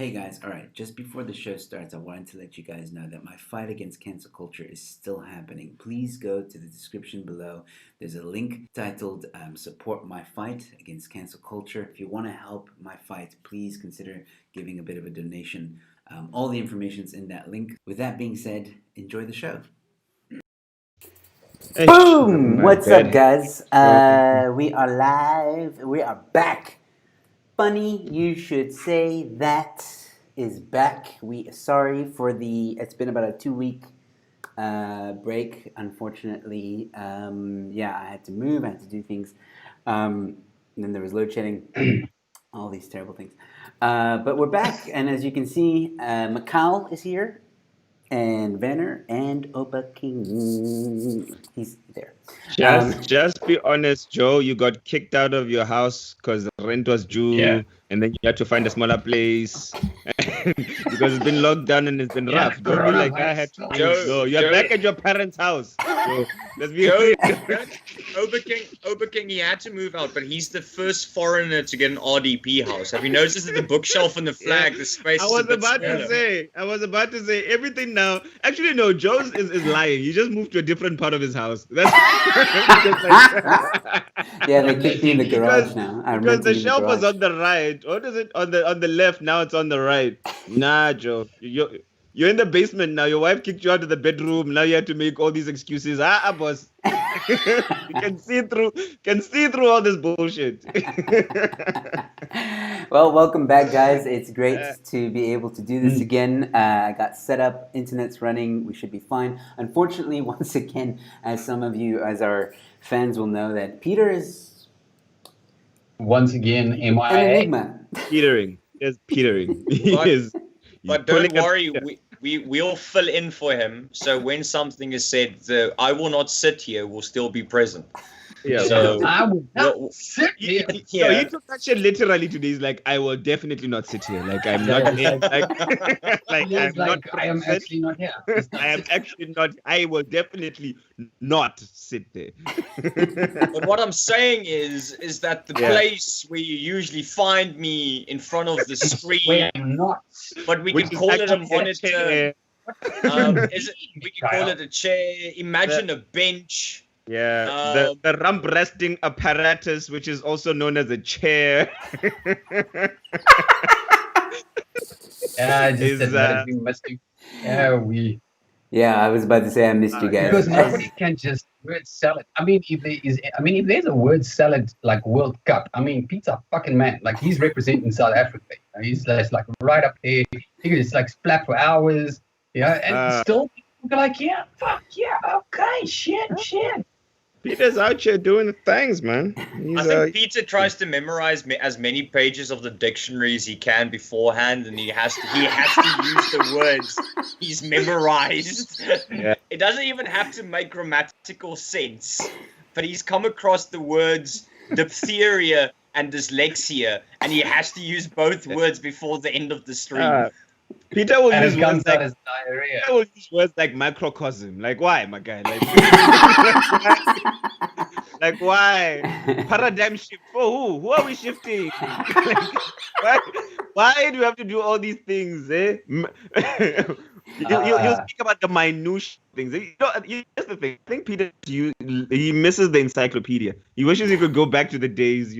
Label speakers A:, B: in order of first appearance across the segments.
A: Hey guys, alright, just before the show starts, I wanted to let you guys know that my fight against cancel culture is still happening. Please go to the description below. There's a link titled Support My Fight Against Cancel Culture. If you want to help my fight, please consider giving a bit of a donation. All the information's in that link. With that being said, enjoy the show. Boom! What's up, guys? We are live. We are back. Funny you should say that is back. Sorry for it's been about a 2 week break, unfortunately. I had to move, I had to do things. And then there was load shedding, all these terrible things. But we're back, and as you can see, Mikhail is here, and Werner, and Obakeng. He's there.
B: Just be honest, Joe. You got kicked out of your house because the rent was due, and then you had to find a smaller place because it's been locked down and it's been rough. Don't be like I had to. No, you're back at your parents' house. Joe, let's be
C: Obakeng, he had to move out, but he's the first foreigner to get an RDP house. Have you noticed that the bookshelf and the flag, the space? I was about
B: to say everything now. Actually, no. Joe is lying. He just moved to a different part of his house. That's
A: yeah, they kicked me in the garage now.
B: Because the shelf was on the right. What is it on the left? Now it's on the right. Nah, Joe. You're in the basement now. Your wife kicked you out of the bedroom. Now you have to make all these excuses. Boss. You can see through all this bullshit.
A: Well, welcome back, guys. It's great to be able to do this again. I got set up. Internet's running. We should be fine. Unfortunately, once again, as some of you, as our fans will know, that Peter is
D: once again
A: an enigma.
B: Petering. Yes, petering. He is.
C: But don't worry, we'll fill in for him. So when something is said, the "I will not sit here" will still be present.
B: Yeah.
C: So
D: I will not sit here.
B: So he took that shit literally today. He's like, I will definitely not sit here. Like I'm not.
D: I am actually not here.
B: I am actually not. I will definitely not sit there.
C: But what I'm saying is that the place where you usually find me in front of the screen,
D: where I'm not.
C: But we can call it a monitor. We can call it a chair. Imagine a bench.
B: Yeah, the rump resting apparatus, which is also known as a chair.
D: I just said that we missed you.
A: Yeah, I was about to say I missed you guys.
D: Because nobody can just word salad. I mean, if there's a word salad like World Cup, I mean, Pete's a fucking man. Like he's representing South Africa. He's like right up there. He can just like splat for hours. Yeah, and still people are like, yeah, fuck yeah, okay, shit.
B: Peter's out here doing things, man.
C: I think Peter tries to memorize as many pages of the dictionary as he can beforehand, and he has to use the words he's memorized.
B: Yeah.
C: It doesn't even have to make grammatical sense, but he's come across the words diphtheria and dyslexia, and he has to use both words before the end of the stream.
B: Peter will use words like
D: diarrhea.
B: Peter will use words like microcosm. Like why, my guy? Like why? Paradigm shift for who? Who are we shifting? Why do you have to do all these things? You'll speak about the minutiae things. Here's the thing. I think Peter, he misses the encyclopedia. He wishes he could go back to the days,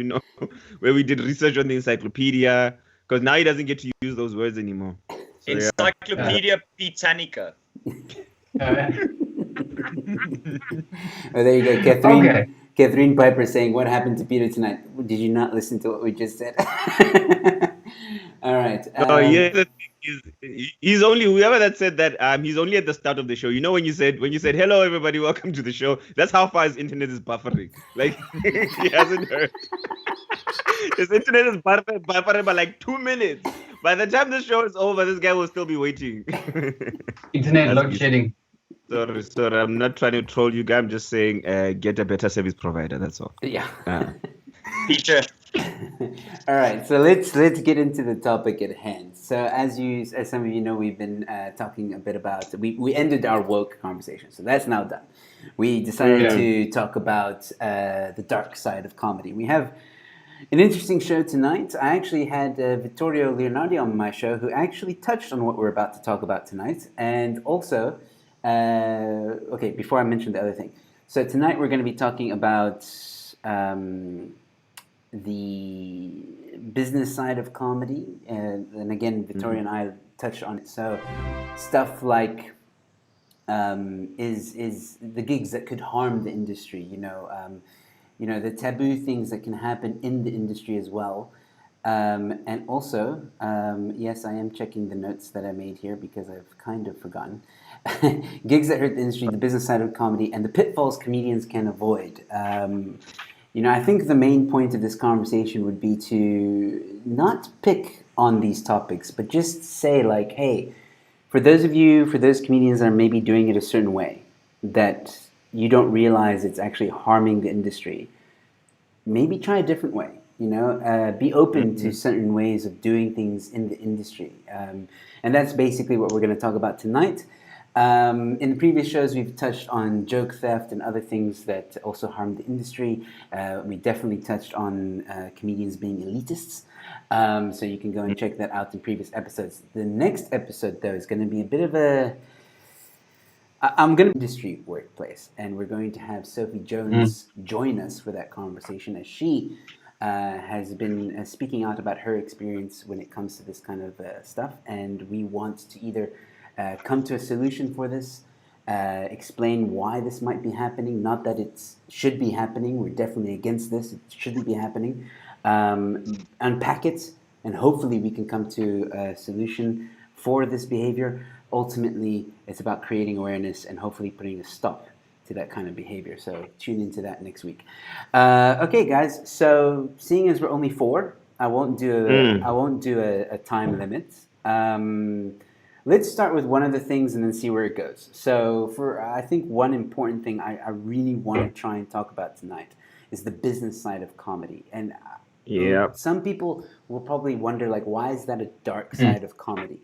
B: where we did research on the encyclopedia. Because now he doesn't get to use those words anymore. So,
C: Encyclopedia Britannica.
A: There you go, Catherine. Okay. Catherine Piper saying, "What happened to Peter tonight? Did you not listen to what we just said?" All right.
B: The thing he's only whoever that said that. He's only at the start of the show. You know when you said hello everybody, welcome to the show. That's how far his internet is buffering. Like he hasn't heard. His internet is buffering by like 2 minutes. By the time the show is over, this guy will still be waiting.
D: Internet load shedding.
B: Sorry, I'm not trying to troll you guys. I'm just saying, get a better service provider. That's all.
A: Yeah.
C: Teacher.
A: All right, so let's get into the topic at hand. So as some of you know, we've been talking a bit about we ended our woke conversation, so that's now done. We decided to talk about the dark side of comedy. We have An interesting show tonight. I actually had Vittorio Leonardi on my show, who actually touched on what we're about to talk about tonight. And also, okay, before I mention the other thing. So tonight we're going to be talking about the business side of comedy. And again, Vittorio and I touched on it. So stuff like is the gigs that could harm the industry, the taboo things that can happen in the industry as well. And also, yes, I am checking the notes that I made here because I've kind of forgotten. Gigs that hurt the industry, the business side of comedy, and the pitfalls comedians can avoid. I think the main point of this conversation would be to not pick on these topics, but just say like, hey, for those comedians that are maybe doing it a certain way, that you don't realize it's actually harming the industry, maybe try a different way. Be open to certain ways of doing things in the industry, and that's basically what we're going to talk about tonight. In the previous shows, we've touched on joke theft and other things that also harm the industry. We definitely touched on comedians being elitists. So you can go and check that out in previous episodes. The next episode, though, is going to be a bit of I'm going to industry workplace, and we're going to have Sophie Jones join us for that conversation, as she has been speaking out about her experience when it comes to this kind of stuff. And we want to either come to a solution for this, explain why this might be happening. Not that it should be happening. We're definitely against this. It shouldn't be happening. Unpack it, and hopefully we can come to a solution for this behavior. Ultimately, it's about creating awareness and hopefully putting a stop to that kind of behavior. So tune into that next week. Okay, guys. So seeing as we're only 4, I won't do a time limit. Let's start with one of the things and then see where it goes. So I think one important thing I really want to try and talk about tonight is the business side of comedy. And some people will probably wonder, like, why is that a dark side of comedy?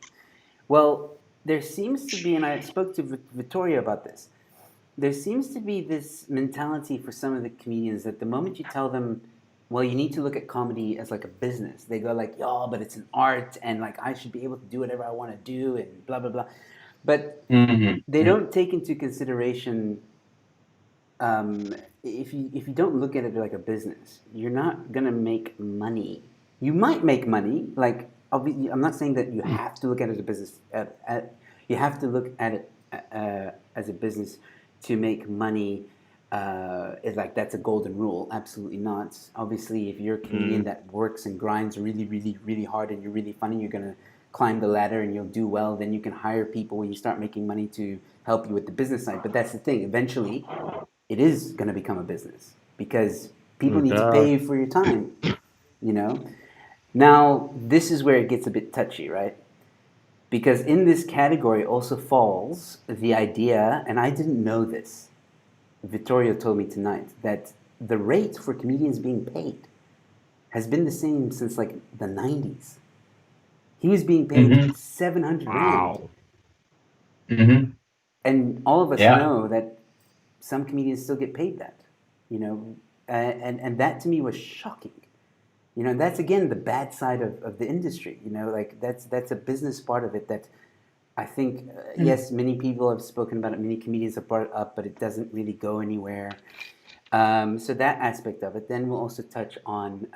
A: Well, there seems to be, and I spoke to Vittorio about this, there seems to be this mentality for some of the comedians that the moment you tell them, well, you need to look at comedy as like a business, they go like, yo, but it's an art, and like I should be able to do whatever I want to do, and blah, blah, blah. But they don't take into consideration, if you don't look at it like a business, you're not going to make money. You might make money, like, I'm not saying that you have to look at it as a business. You have to look at it as a business to make money. It's like that's a golden rule. Absolutely not. Obviously, if you're a comedian that works and grinds really, really, really hard and you're really funny, you're going to climb the ladder and you'll do well. Then you can hire people when you start making money to help you with the business side. But that's the thing. Eventually, it is going to become a business because people need to pay you for your time, Now, this is where it gets a bit touchy, right? Because in this category also falls the idea, and I didn't know this, Vittorio told me tonight, that the rate for comedians being paid has been the same since like the 90s. He was being paid 700
B: Wow.
A: grand. And all of us know that some comedians still get paid that, and that to me was shocking. And that's again the bad side of the industry. Like that's a business part of it that I think yes, many people have spoken about it, many comedians have brought it up, but it doesn't really go anywhere. So that aspect of it. Then we'll also touch on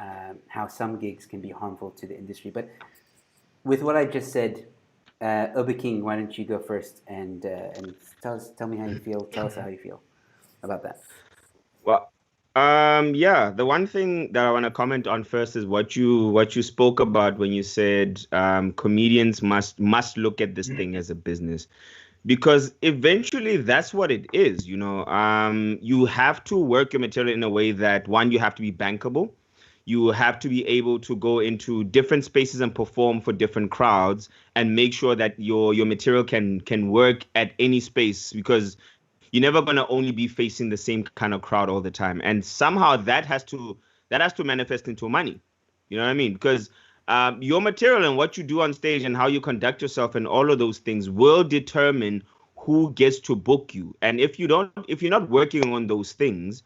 A: how some gigs can be harmful to the industry. But with what I just said, Obakeng, why don't you go first and tell me how you feel. Tell us how you feel about that.
B: Well, the one thing that I want to comment on first is what you spoke about when you said comedians must look at this thing as a business, because eventually that's what it is. You have to work your material in a way that, one, you have to be bankable. You have to be able to go into different spaces and perform for different crowds and make sure that your material can work at any space, because you're never going to only be facing the same kind of crowd all the time. And somehow that has to manifest into money. You know what I mean? Because your material and what you do on stage and how you conduct yourself and all of those things will determine who gets to book you. And if you're not working on those things,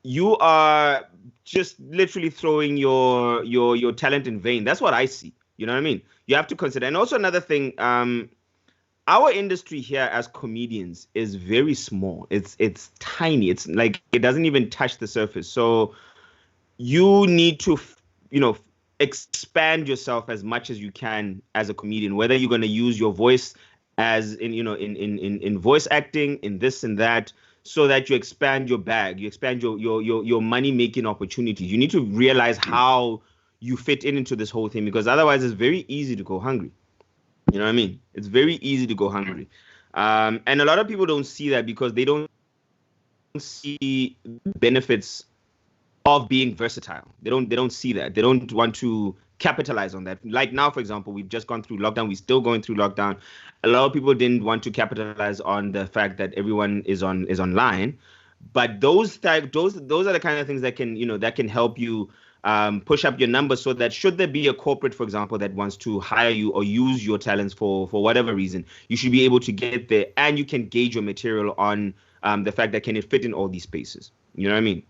B: you are just literally throwing your talent in vain. That's what I see. You know what I mean? You have to consider. And also another thing, our industry here as comedians is very small. It's tiny. It's like it doesn't even touch the surface. So you need to, expand yourself as much as you can as a comedian, whether you're going to use your voice as in voice acting, in this and that, so that you expand your bag, you expand your money making opportunities. You need to realize how you fit into this whole thing, because otherwise it's very easy to go hungry. You know what I mean? It's very easy to go hungry. And a lot of people don't see that because they don't see benefits of being versatile. They don't see that. They don't want to capitalize on that. Like now, for example, we've just gone through lockdown. We're still going through lockdown. A lot of people didn't want to capitalize on the fact that everyone is online. But those are the kind of things that can help you push up your numbers, so that should there be a corporate, for example, that wants to hire you or use your talents for whatever reason, you should be able to get there, and you can gauge your material on the fact that can it fit in all these spaces. You know what I mean?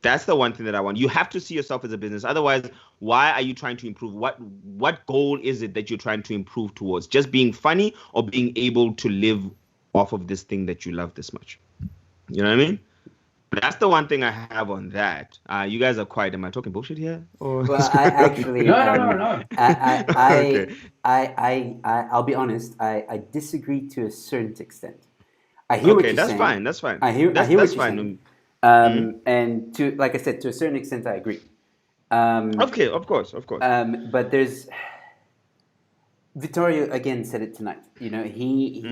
B: That's the one thing that I want. You have to see yourself as a business. Otherwise, why are you trying to improve? What goal is it that you're trying to improve towards? Just being funny, or being able to live off of this thing that you love this much? You know what I mean? That's the one thing I have on that. You guys are quiet. Am I talking bullshit here? Or
A: Well, I actually
D: No.
B: Okay.
A: I'll be honest. I disagree to a certain extent. I hear what
B: Okay,
A: you're
B: that's
A: saying.
B: fine. That's fine.
A: I hear
B: That's
A: what you're
B: fine.
A: saying.
B: Mhm.
A: And to, like I said, to a certain extent, I agree.
B: Okay, of course.
A: But there's Vittorio again said it tonight. You know, he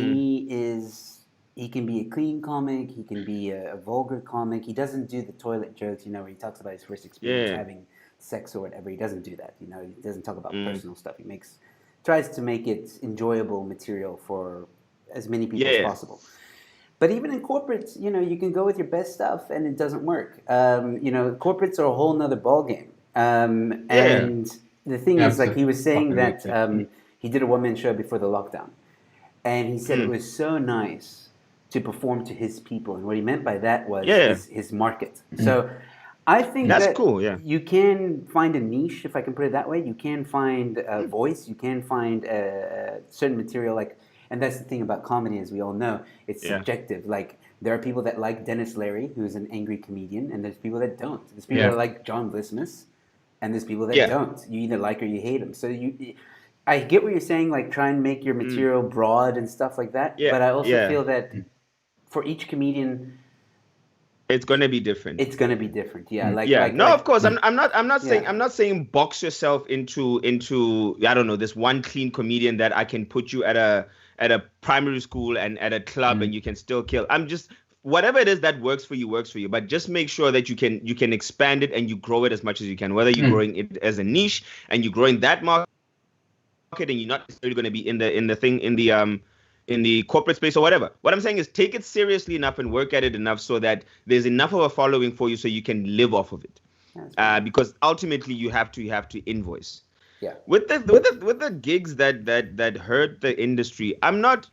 A: can be a clean comic. He can be a vulgar comic. He doesn't do the toilet jokes. You know, where he talks about his first experience
B: Yeah.
A: having sex or whatever. He doesn't do that. You know, he doesn't talk about
B: Mm.
A: personal stuff. He tries to make it enjoyable material for as many people as
B: Yeah.
A: possible. But even in corporates, you know, you can go with your best stuff and it doesn't work. You know, corporates are a whole nother ballgame. And the thing is, like he was saying that he did a one-man show before the lockdown. And he said it was so nice to perform to his people. And what he meant by that was his market. So I think
B: That's
A: that
B: cool, yeah.
A: you can find a niche, if I can put it that way. You can find a voice. You can find a certain material, like. And that's the thing about comedy, as we all know, it's subjective. Like, there are people that like Dennis Leary, who's an angry comedian, and there's people that don't. There's people that like John Blissmus, and there's people that don't. You either like or you hate him. So I get what you're saying, like try and make your material broad and stuff like that.
B: Yeah,
A: But I also
B: yeah.
A: feel that for each comedian,
B: It's gonna be different.
A: it's gonna be different. Yeah,
B: Of course. I'm not saying box yourself into I don't know, this one clean comedian that I can put you at a primary school and at a club and you can still kill. I'm just, whatever it is that works for you, but just make sure that you can expand it and you grow it as much as you can, whether you're growing it as a niche and you're growing that market and you're not necessarily going to be in the corporate space or whatever. What I'm saying is take it seriously enough and work at it enough so that there's enough of a following for you so you can live off of it. Because ultimately you have to invoice.
A: Yeah.
B: With the gigs that hurt the industry, I'm not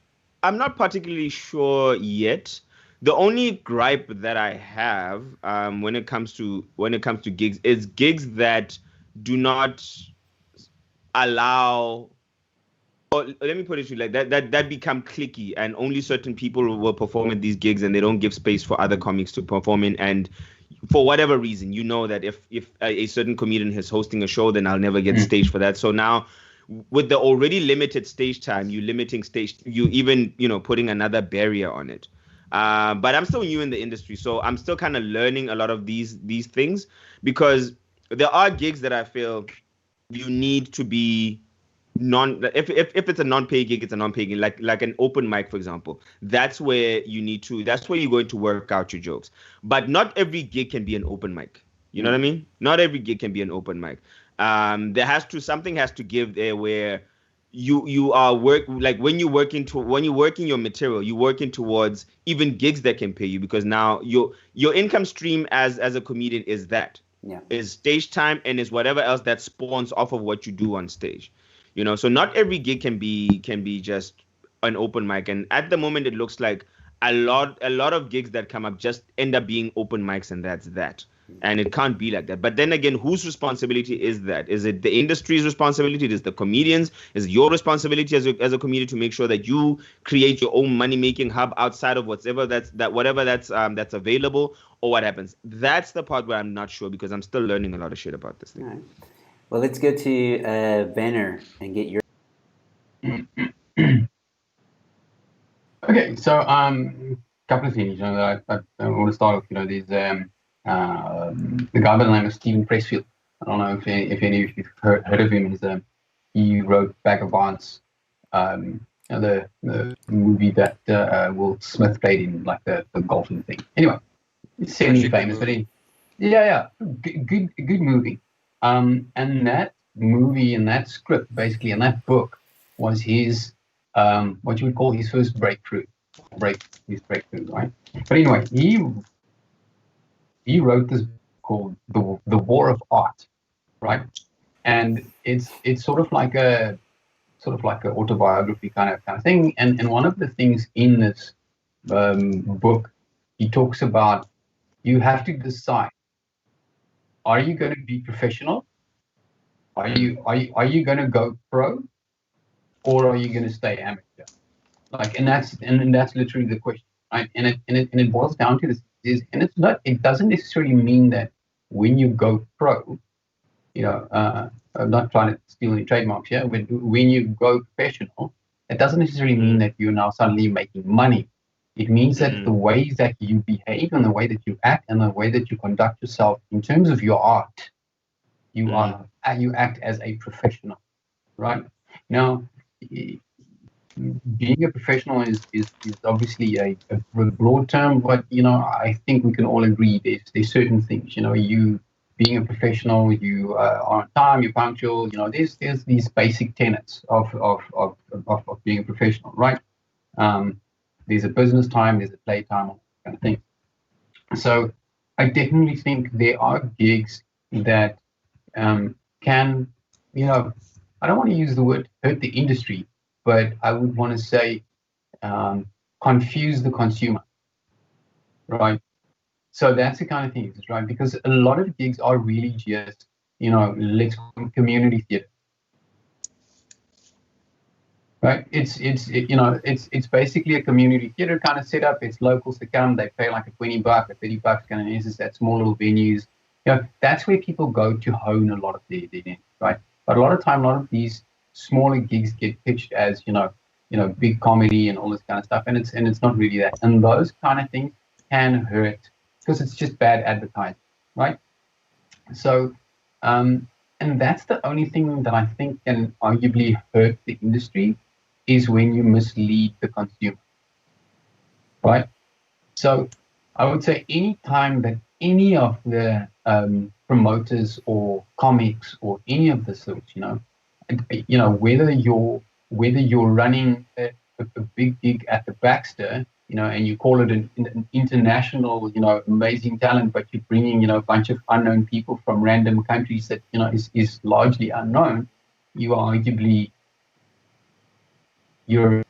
B: particularly sure yet. The only gripe that I have when it comes to gigs is gigs that do not allow, or let me put it to you like that become cliquey and only certain people will perform at these gigs and they don't give space for other comics to perform in. And for whatever reason, you know that if a certain comedian is hosting a show, then I'll never get stage for that. So now with the already limited stage time, you limiting stage, you even, putting another barrier on it. But I'm still new in the industry, so I'm still kind of learning a lot of these things, because there are gigs that I feel you need to be if it's a non-pay gig, it's a non-pay gig, like an open mic, for example. That's where you're going to work out your jokes. But not every gig can be an open mic. You know what I mean? Not every gig can be an open mic. Something has to give there where you are when you're working your material, you're working towards even gigs that can pay you, because now your income stream as a comedian is is stage time and is whatever else that spawns off of what you do on stage. So not every gig can be just an open mic. And at the moment, it looks like a lot of gigs that come up just end up being open mics, and that's that. And it can't be like that. But then again, whose responsibility is that? Is it the industry's responsibility? Is it the comedians? Is it your responsibility as a comedian to make sure that you create your own money-making hub outside of whatever that's available, or what happens? That's the part where I'm not sure, because I'm still learning a lot of shit about this thing.
A: All right. Well, let's go to Werner and get your.
D: Okay, so couple of things. That I want to start off. There's the guy by the name of Stephen Pressfield. I don't know if any of you've heard of him. He wrote Vagabonds, the movie that Will Smith played in, like the golfing thing. Anyway, it's semi-famous, but good movie. And that movie and that script, basically, and that book was his what you would call his first breakthrough, right? But anyway, he wrote this book called the War of Art, right? And it's sort of like a autobiography kind of thing. And one of the things in this book, he talks about, you have to decide: are you going to be professional? Are you going to go pro, or are you going to stay amateur? And that's literally the question, right? And it boils down to this. It doesn't necessarily mean that when you go pro, I'm not trying to steal any trademarks here. When you go professional, it doesn't necessarily mean that you're now suddenly making money. It means that the ways that you behave and the way that you act and the way that you conduct yourself in terms of your art, you act as a professional, right? Now, being a professional is obviously a broad term, but I think we can all agree there's certain things. You being a professional, you are on time, you're punctual. There's these basic tenets of being a professional, right? There's a business time, there's a play time, all that kind of thing. So I definitely think there are gigs that can, I don't want to use the word hurt the industry, but I would want to say confuse the consumer, right? So that's the kind of thing, right? Because a lot of gigs are really just, let's call them community theater, right? It's basically a community theater kind of setup. It's locals to come. They pay like a $20 or $30 kind of is that small little venues. That's where people go to hone a lot of their dance, right? But a lot of these smaller gigs get pitched as big comedy and all this kind of stuff, and it's not really that. And those kind of things can hurt because it's just bad advertising, right? So, and that's the only thing that I think can arguably hurt the industry, is when you mislead the consumer, right? So I would say any time that any of the promoters or comics or any of the sorts, whether you're running a big gig at the Baxter, and you call it an international, amazing talent, but you're bringing, a bunch of unknown people from random countries that, is largely unknown, you are arguably, you're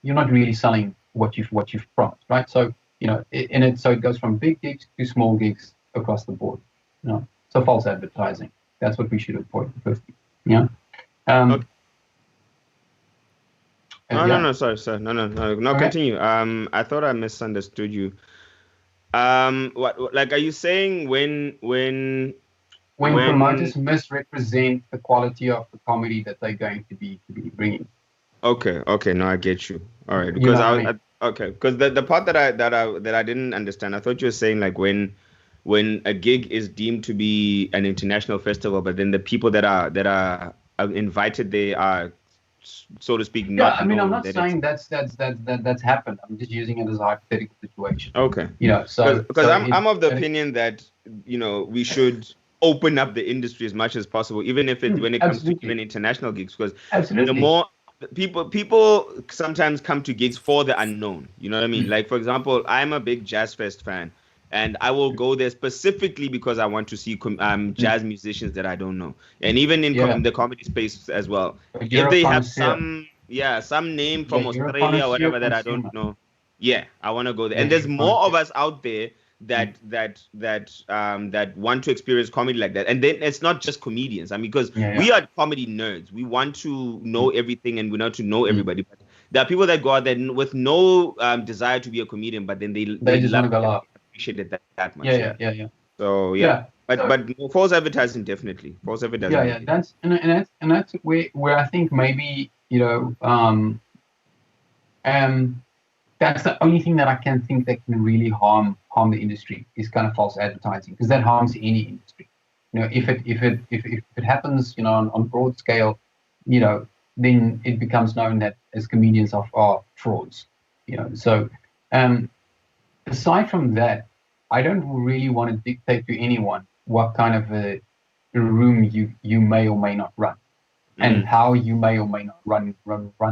D: not really selling what you've promised, right? So, so it goes from big gigs to small gigs across the board, So false advertising, that's what we should avoid first,
B: Okay.
D: Yeah.
B: No, sorry. No,
D: Okay.
B: continue. I thought I misunderstood you. What, like, are you saying when
D: promoters misrepresent the quality of the comedy that they're going to be bringing?
B: Okay, no, I get you. All right,
D: You
B: because
D: know what I mean?
B: okay, because the part that I didn't understand, I thought you were saying like when a gig is deemed to be an international festival, but then the people that are invited, they are, so to speak, not.
D: Yeah, I mean, I'm
B: known
D: not saying that's happened. I'm just using it as a hypothetical situation.
B: Okay.
D: So
B: because I'm of the opinion that we should open up the industry as much as possible, even if when it comes to even international gigs, because the more people sometimes come to gigs for the unknown. You know what I mean? Like, for example, I'm a big Jazz Fest fan, and I will go there specifically because I want to see jazz musicians that I don't know, and even in the comedy space as well. If they have some name from Australia or whatever that I don't know. Yeah, I want to go there.
D: Yeah,
B: And there's
D: you
B: more
D: wanna
B: of us out there that want to experience comedy like that. And then it's not just comedians. I mean, because we are comedy nerds. We want to know everything and we want to know everybody. But there are people that go out there with no desire to be a comedian, but then they
D: just
B: love
D: want to go laugh.
B: appreciate it that much.
D: Yeah.
B: So
D: Yeah.
B: But false advertising definitely. False advertising.
D: Yeah. That's where I think maybe, that's the only thing that I can think that can really harm the industry is kind of false advertising, because that harms any industry. If it happens, on broad scale, then it becomes known that as comedians are frauds. So aside from that, I don't really want to dictate to anyone what kind of a room you may or may not run, and how you may or may not run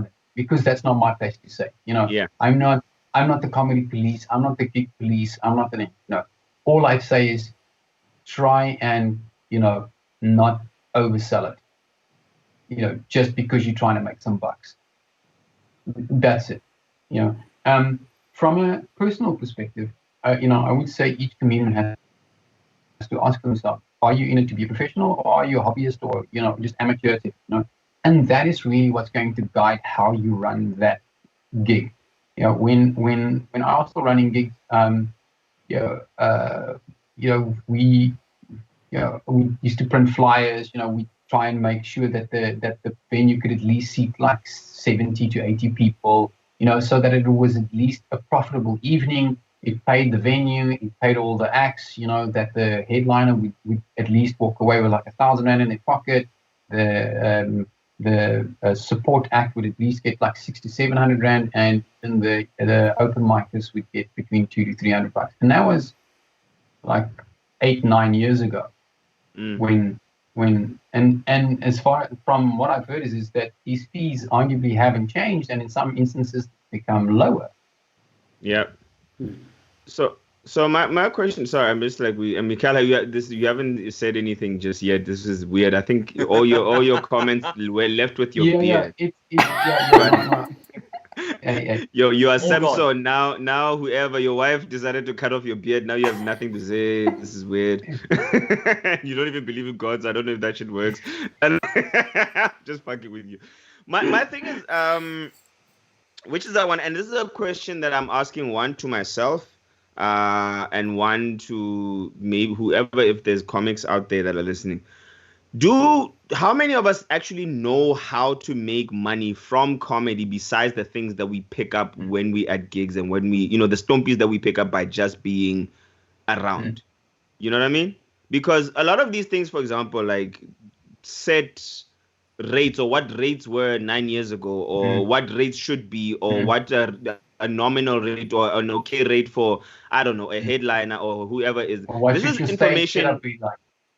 D: it, because that's not my place to say. I'm not the comedy police. I'm not the gig police. I'm not the no. All I say is try and not oversell it. Just because you're trying to make some bucks. That's it. From a personal perspective, I would say each comedian has to ask themselves: are you in it to be a professional, or are you a hobbyist, or just amateur? And that is really what's going to guide how you run that gig. When I was still running gigs, we used to print flyers. We try and make sure that the venue could at least seat like 70 to 80 people. So that it was at least a profitable evening. It paid the venue, it paid all the acts. That the headliner would at least walk away with like $1,000 in their pocket. The support act would at least get like 600 to 700 rand, and then the open micers would get between $200 to $300. And that was like 8-9 years ago. When and as far from what I've heard is that these fees arguably haven't changed, and in some instances become lower.
B: Yeah. So my question, sorry, I'm just like Mikhail, you haven't said anything just yet. This is weird. I think all your comments were left with your beard. You are Samson now. Whoever your wife decided to cut off your beard, now you have nothing to say. This is weird. You don't even believe in God, so I don't know if that shit works. Just fucking with you. My thing is which is that one, and this is a question that I'm asking, one to myself. And one to maybe whoever, if there's comics out there that are listening. How many of us actually know how to make money from comedy besides the things that we pick up when we at gigs and when we, the stompies that we pick up by just being around? You know what I mean? Because a lot of these things, for example, like set rates, or what rates were 9 years ago, or what rates should be, or what a nominal rate or an okay rate for, I don't know, a headliner or whoever is. This is information.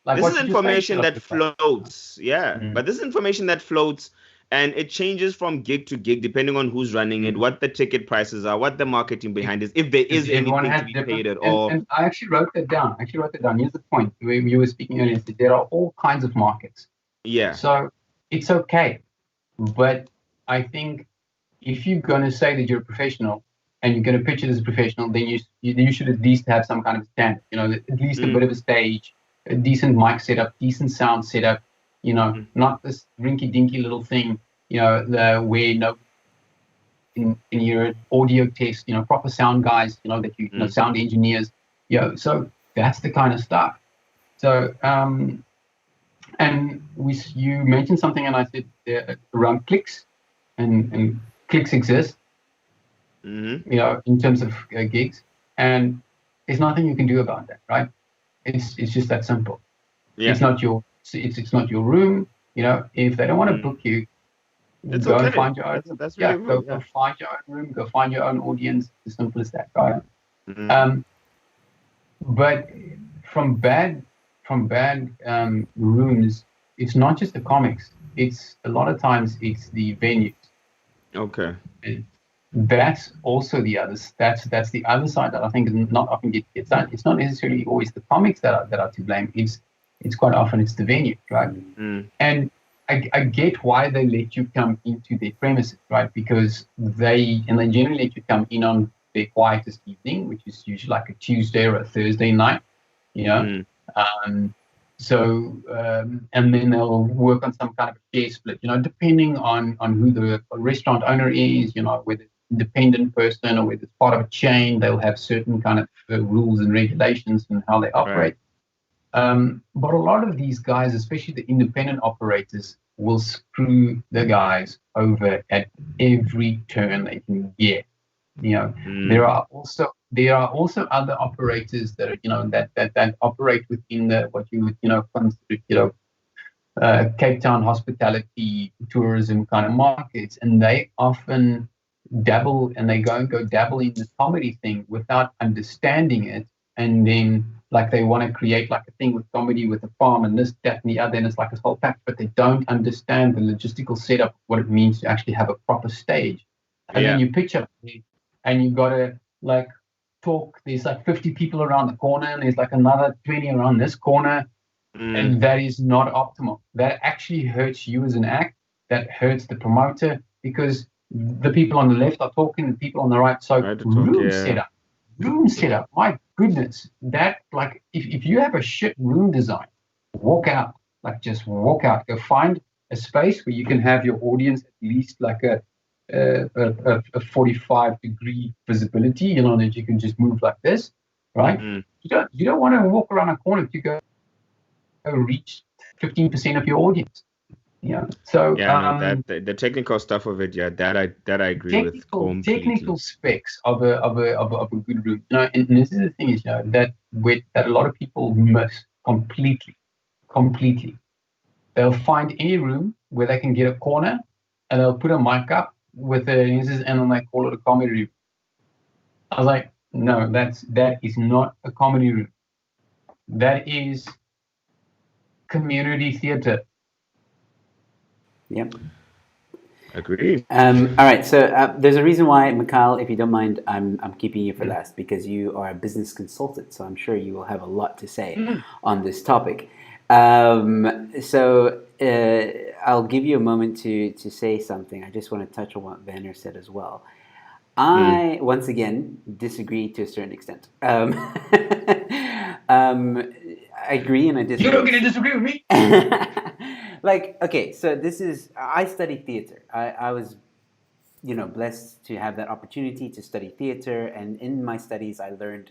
B: This is information that floats. But this is information that floats, and it changes from gig to gig depending on who's running it, what the ticket prices are, what the marketing behind is, if there is anything to be paid at all.
D: And I actually wrote that down. Here's the point. You were speaking earlier. There are all kinds of markets.
B: Yeah.
D: So it's okay, but I think if you're going to say that you're a professional and you're going to pitch it as a professional, then you should at least have some kind of standard, at least a bit of a stage, a decent mic setup, decent sound setup, not this rinky-dinky little thing, where in your audio test, proper sound guys, that sound engineers, so that's the kind of stuff. So, and you mentioned something, and I said around clicks, and clicks exist, in terms of gigs, and there's nothing you can do about that, right? It's just that simple. Yeah. It's not your room. If they don't want to book you, go and find your own. Go find your own room. Go find your own audience. As simple as that, right? But from bad rooms, it's not just the comics. It's a lot of times it's the venues. Okay. And that's also the other. That's the other side that I think not often gets done. It's not necessarily always the comics that are to blame. It's quite often it's the venue, right? And I get why they let you come into their premises, right? Because they generally let you come in on their quietest evening, which is usually like a Tuesday or a Thursday night, you know.
B: Mm.
D: And then they'll work on some kind of a share split, you know, depending on who the restaurant owner is, you know, whether it's an independent person or whether it's part of a chain, they'll have certain kind of rules and regulations and how they operate. But a lot of these guys, especially the independent operators, will screw the guys over at every turn they can get. You know, there are also other operators that are, you know, that operate within the what you would, you know, consider, you know, Cape Town hospitality tourism kind of markets, and they often dabble and they go dabble in the comedy thing without understanding it, and then like they want to create like a thing with comedy with a farm and this, that, and the other, and it's like a whole pack, but they don't understand the logistical setup, what it means to actually have a proper stage, and then you pitch up and you gotta like talk. There's like 50 people around the corner, and there's like another 20 around this corner, and that is not optimal. That actually hurts you as an act. That hurts the promoter because the people on the left are talking, the people on the right. So room setup. My goodness, that like if you have a shit room design, walk out. Like just walk out. Go find a space where you can have your audience at least like a 45-degree visibility, you know, that you can just move like this, right? You don't want to walk around a corner to go reach 15% of your audience, you know. So
B: that the technical stuff of it, that I agree with completely.
D: Technical specs of a good room, you know, and this is the thing is, you know, that a lot of people miss completely. They'll find any room where they can get a corner, and they'll put a mic up with and then they call it a comedy room. I was like, no, that is not a comedy room. That is community theater.
A: Yep.
B: Agreed.
A: All right, so there's a reason why, Mikhail, if you don't mind, I'm keeping you for last because you are a business consultant, so I'm sure you will have a lot to say on this topic. So I'll give you a moment to say something. I just want to touch on what Werner said as well. I, once again, disagree to a certain extent. I agree and I disagree.
D: You're not going to disagree with me?
A: Like, okay, so I studied theater. I was, you know, blessed to have that opportunity to study theater. And in my studies, I learned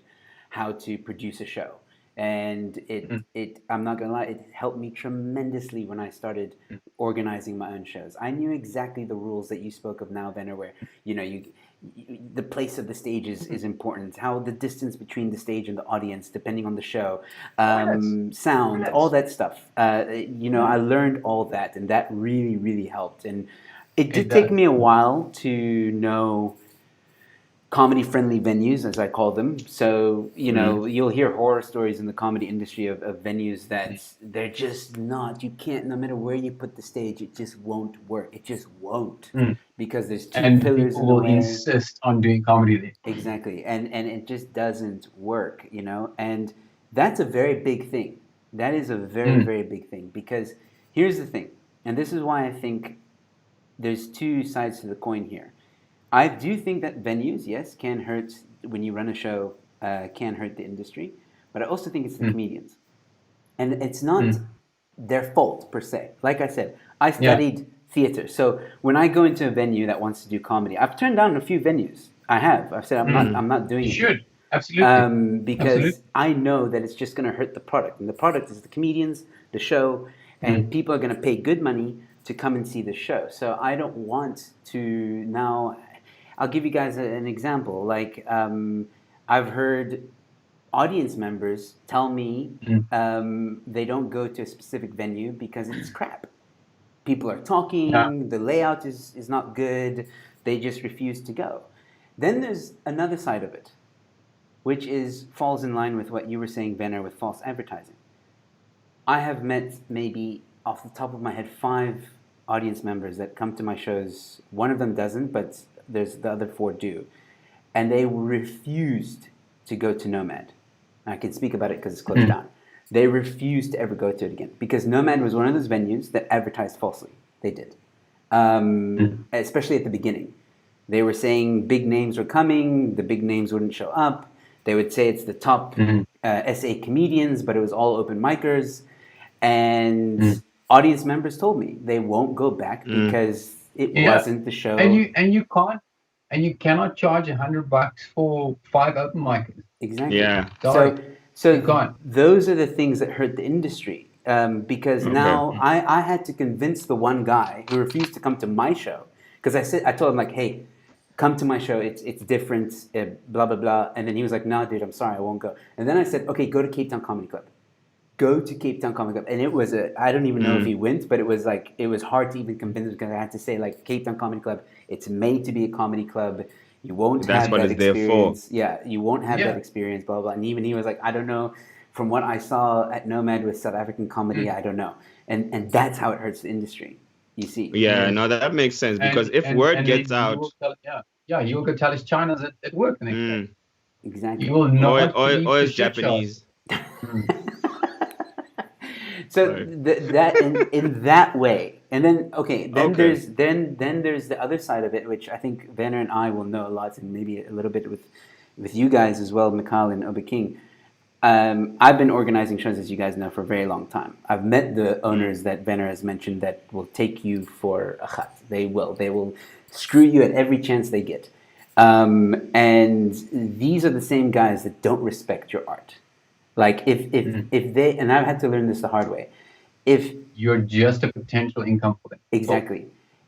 A: how to produce a show. And I'm not gonna lie, it helped me tremendously when I started organizing my own shows. I knew exactly the rules that you spoke of now, Werner, where, you know, the place of the stage is important, how the distance between the stage and the audience, depending on the show, sound, all that stuff. You know, I learned all that, and that really, really helped. And it did take me a while to know comedy-friendly venues, as I call them. So, you know, you'll hear horror stories in the comedy industry of venues that they're just not, you can't, no matter where you put the stage, it just won't work. It just won't. Because there's two pillars in the way.
D: And people insist on doing comedy there.
A: Exactly. And it just doesn't work, you know. And that's a very big thing. That is a very, very big thing. Because here's the thing, and this is why I think there's two sides to the coin here. I do think that venues, yes, can hurt when you run a show, can hurt the industry, but I also think it's the comedians. And it's not their fault per se. Like I said, I studied theater. So when I go into a venue that wants to do comedy, I've turned down a few venues. I've said I'm not doing it.
D: You should. Absolutely.
A: Because I know that it's just going to hurt the product. And the product is the comedians, the show, and people are going to pay good money to come and see the show. So I don't want to now. I'll give you guys an example. Like I've heard audience members tell me they don't go to a specific venue because it's crap. People are talking, the layout is not good, they just refuse to go. Then there's another side of it, which falls in line with what you were saying, Werner, with false advertising. I have met maybe off the top of my head 5 audience members that come to my shows. One of them doesn't, but there's the other 4 do. And they refused to go to Nomad. I can speak about it because it's closed down. They refused to ever go to it again because Nomad was one of those venues that advertised falsely. They did, especially at the beginning. They were saying big names were coming, the big names wouldn't show up. They would say it's the top SA comedians, but it was all open micers. And audience members told me they won't go back because it wasn't the show.
D: And you cannot charge $100 for 5 open micers.
A: Exactly.
B: Yeah.
A: So those are the things that hurt the industry because now I had to convince the one guy who refused to come to my show because I told him like, hey, come to my show. It's different. Blah blah blah. And then he was like, no, dude, I'm sorry, I won't go. And then I said, okay, go to Cape Town Comedy Club. Go to Cape Town Comedy Club. And it was I don't even know if he went, but it was hard to even convince him because I had to say like Cape Town Comedy Club. It's made to be a comedy club. You won't have that experience. Yeah, you won't have that experience, blah, blah. And even he was like, I don't know. From what I saw at Nomad with South African comedy, I don't know. And that's how it hurts the industry, you see.
B: Yeah, no, that makes sense because if word gets out...
D: He will go tell his China's at work the next day.
A: Exactly.
D: You will not
B: or his Japanese.
A: So that in that way, and then there's the other side of it, which I think Werner and I will know a lot, and maybe a little bit with you guys as well, Mikhail and Obakeng. I've been organizing shows, as you guys know, for a very long time. I've met the owners that Werner has mentioned that will take you for a khat. They will screw you at every chance they get, and these are the same guys that don't respect your art. Like if they, and I've had to learn this the hard way, if
D: you're just a potential income for them.
A: Exactly.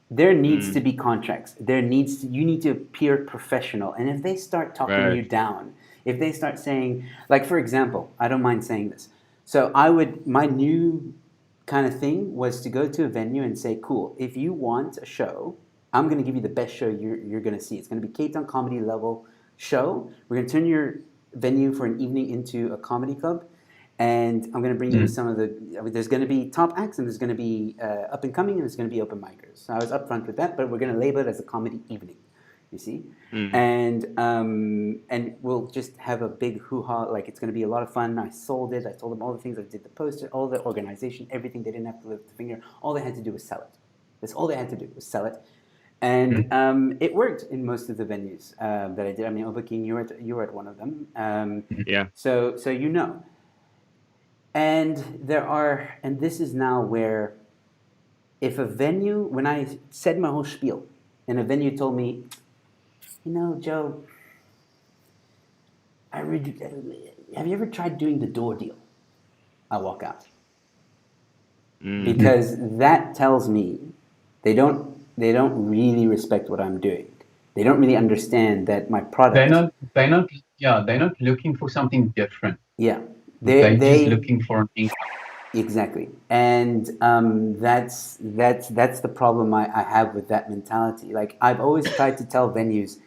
A: There needs to be contracts. You need to appear professional. And if they start talking you down, if they start saying, like for example, I don't mind saying this. So my new kind of thing was to go to a venue and say, cool, if you want a show, I'm going to give you the best show you're going to see. It's going to be Cape Town comedy level show. We're going to turn your venue for an evening into a comedy club, and I'm going to bring you some of there's going to be top acts, and there's going to be up and coming, and there's going to be open micers. So I was upfront with that, but we're going to label it as a comedy evening, you see, and we'll just have a big hoo-ha, like it's going to be a lot of fun. I sold it. I told them all the things. I did the poster, all the organization, everything. They didn't have to lift the finger. All they had to do was sell it. That's all they had to do was sell it. And it worked in most of the venues that I did. I mean, Obakeng, you were at one of them. So you know. And this is now where, if a venue, when I said my whole spiel, and a venue told me, you know, Joe, have you ever tried doing the door deal? I walk out. Because that tells me they don't really respect what I'm doing. They don't really understand that my product.
D: They're not looking for something different.
A: Yeah,
D: they're just looking for an income.
A: Exactly, and that's the problem I have with that mentality. Like I've always tried to tell venues,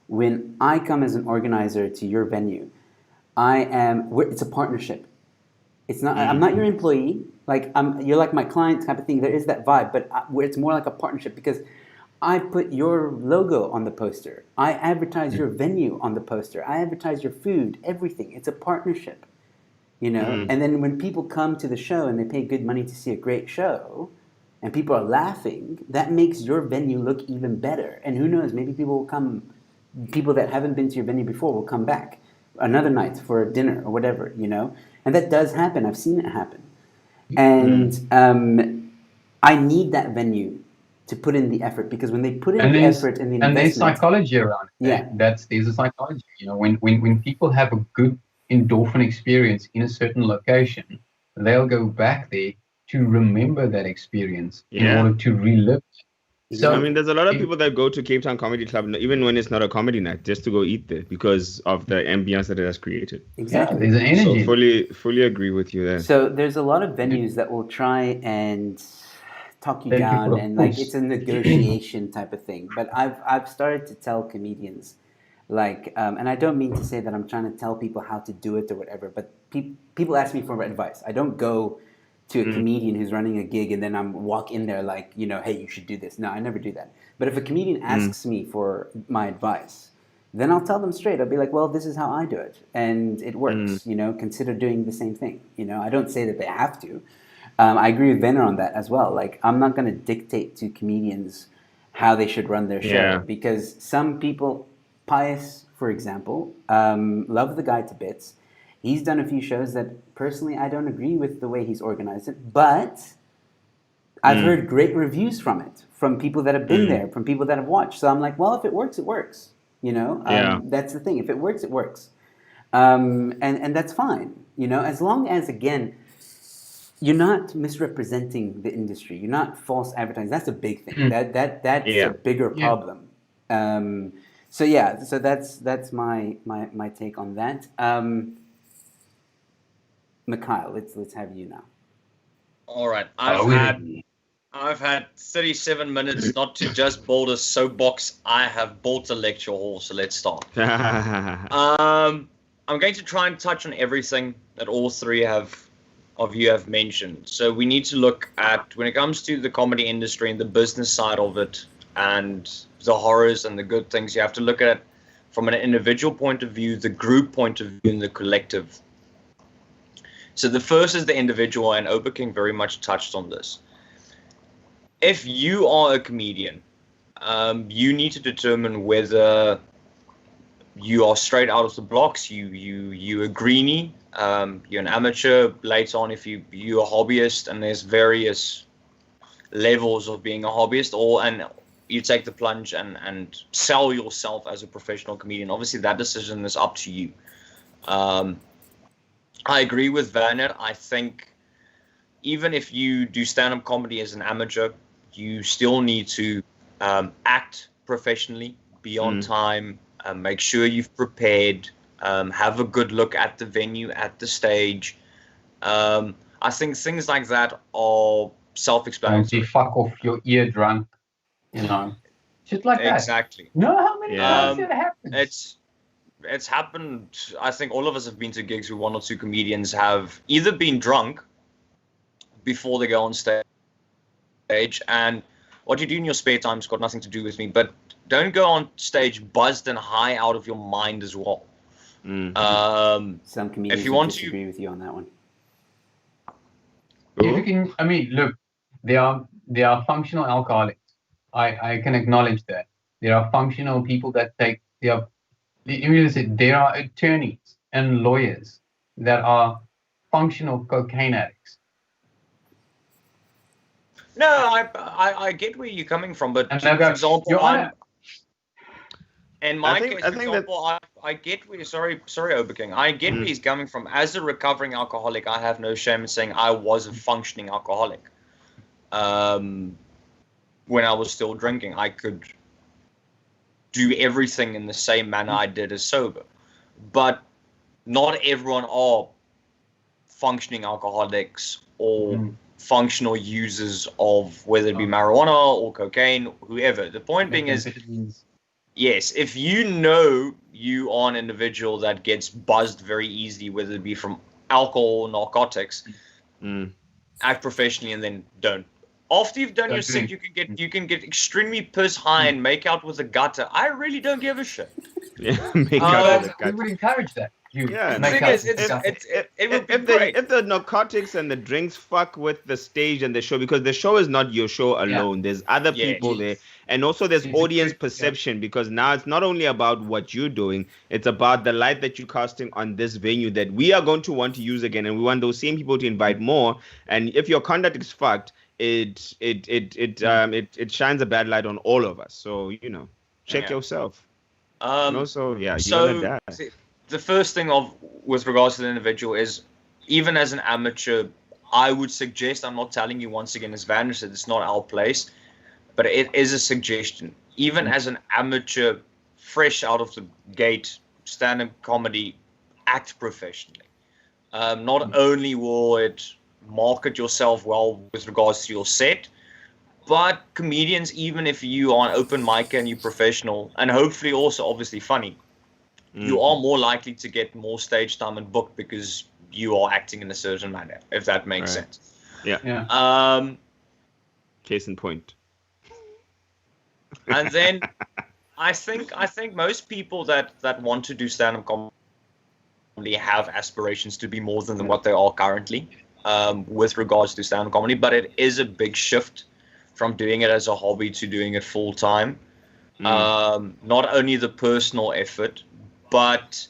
A: when I come as an organizer to your venue, it's a partnership. It's not. I'm not your employee. Like you're like my client type of thing. There is that vibe, but it's more like a partnership because I put your logo on the poster. I advertise your venue on the poster. I advertise your food, everything. It's a partnership, you know. And then when people come to the show and they pay good money to see a great show, and people are laughing, that makes your venue look even better. And who knows? Maybe people will come. People that haven't been to your venue before will come back another night for a dinner or whatever, you know. And that does happen. I've seen it happen. And I need that venue to put in the effort, because when they put in the effort and the investment,
D: and there's psychology around it.
A: Yeah,
D: there's a psychology. You know, when people have a good endorphin experience in a certain location, they'll go back there to remember that experience in order to relive it.
B: So I mean, there's a lot of people that go to Cape Town Comedy Club even when it's not a comedy night, just to go eat there because of the ambience that it has created.
A: Exactly.
D: Yeah, there's an energy.
B: So fully agree with you there.
A: So there's a lot of venues that will try and talk you down, and like it's a negotiation type of thing. But I've started to tell comedians, like, and I don't mean to say that I'm trying to tell people how to do it or whatever, but people ask me for advice. I don't go to a comedian who's running a gig and then I'm walk in there like, you know, hey, you should do this. No, I never do that. But if a comedian asks me for my advice, then I'll tell them straight. I'll be like, well, this is how I do it, and it works. You know, consider doing the same thing. You know, I don't say that they have to. I agree with Werner on that as well. Like, I'm not going to dictate to comedians how they should run their show.
B: Yeah.
A: Because some people, Pius, for example, love the guy to bits. He's done a few shows that personally I don't agree with the way he's organized it, but I've heard great reviews from it, from people that have been there, from people that have watched. So I'm like, well, if it works, it works. You know, that's the thing. If it works, it works, and that's fine. You know, as long as again, you're not misrepresenting the industry. You're not false advertising. That's a big thing. That's a bigger problem. So that's my take on that. Mikhail, let's have you now.
C: All right, I've had 37 minutes not to just build a soapbox. I have built a lecture hall, so let's start. I'm going to try and touch on everything that all three of you have mentioned. So we need to look at, when it comes to the comedy industry and the business side of it and the horrors and the good things, you have to look at it from an individual point of view, the group point of view, and the collective. So the first is the individual, and Obakeng very much touched on this. If you are a comedian, you need to determine whether you are straight out of the blocks, you a greenie, you're an amateur. Later on, if you're a hobbyist, and there's various levels of being a hobbyist, and you take the plunge and sell yourself as a professional comedian. Obviously, that decision is up to you. I agree with Werner. I think even if you do stand-up comedy as an amateur, you still need to act professionally, be on time, make sure you've prepared, have a good look at the venue, at the stage. I think things like that are self-explanatory.
D: Don't fuck off your ear drunk, you know, shit like that.
C: Exactly.
D: No, how many times that happens?
C: It's happened. I think all of us have been to gigs where one or two comedians have either been drunk before they go on stage, and what you do in your spare time has got nothing to do with me, but don't go on stage buzzed and high out of your mind as well.
A: Some comedians
C: if you want
A: disagree with you on that one.
D: If you can, I mean, look, they are functional alcoholics. I can acknowledge that. There are functional people that there are attorneys and lawyers that are functional cocaine addicts.
C: No, I get where you're coming from, but
D: And
C: for example, in my
B: I think
C: I get where. Sorry, Obakeng. I get where he's coming from. As a recovering alcoholic, I have no shame in saying I was a functioning alcoholic. When I was still drinking, I could do everything in the same manner I did as sober. But not everyone are functioning alcoholics or functional users of whether it be marijuana or cocaine, whoever. The point being is, yes, if you know you are an individual that gets buzzed very easily, whether it be from alcohol or narcotics, act professionally and then don't. After you've done your set, you can get extremely piss high and make out with a gutter. I really don't give a shit.
B: Make out with a gutter.
D: We would encourage that.
C: It would be great.
B: If the narcotics and the drinks fuck with the stage and the show, because the show is not your show alone. There's other people there, and also there's audience perception, because now it's not only about what you're doing, it's about the light that you're casting on this venue that we are going to want to use again, and we want those same people to invite more. And if your conduct is fucked, it shines a bad light on all of us. So check yourself. And also, you're gonna die.
C: The first thing with regards to the individual is, even as an amateur, I would suggest, I'm not telling you once again, as Werner said, it's not our place, but it is a suggestion. Even as an amateur, fresh out of the gate, stand-up comedy, act professionally. Not only will it market yourself well with regards to your set, but comedians, even if you are an open micer and you're professional, and hopefully also obviously funny, you are more likely to get more stage time and booked because you are acting in a certain manner, if that makes sense.
B: Yeah. Case in point.
C: And then I think most people that want to do stand-up comedy have aspirations to be more than what they are currently, with regards to stand-up comedy. But it is a big shift from doing it as a hobby to doing it full time. Not only the personal effort, but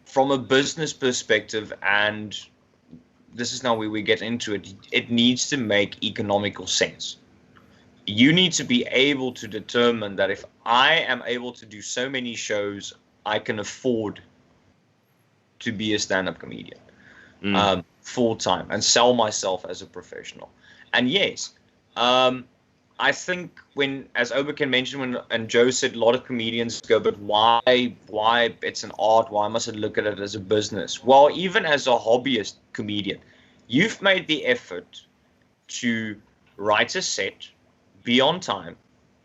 C: from a business perspective, and this is now where we get into it, it needs to make economical sense. You need to be able to determine that if I am able to do so many shows, I can afford to be a stand-up comedian full time and sell myself as a professional. And yes, I think as Obakeng mentioned, and Joe said, a lot of comedians go, but why it's an art? Why must I look at it as a business? Well, even as a hobbyist comedian, you've made the effort to write a set, be on time,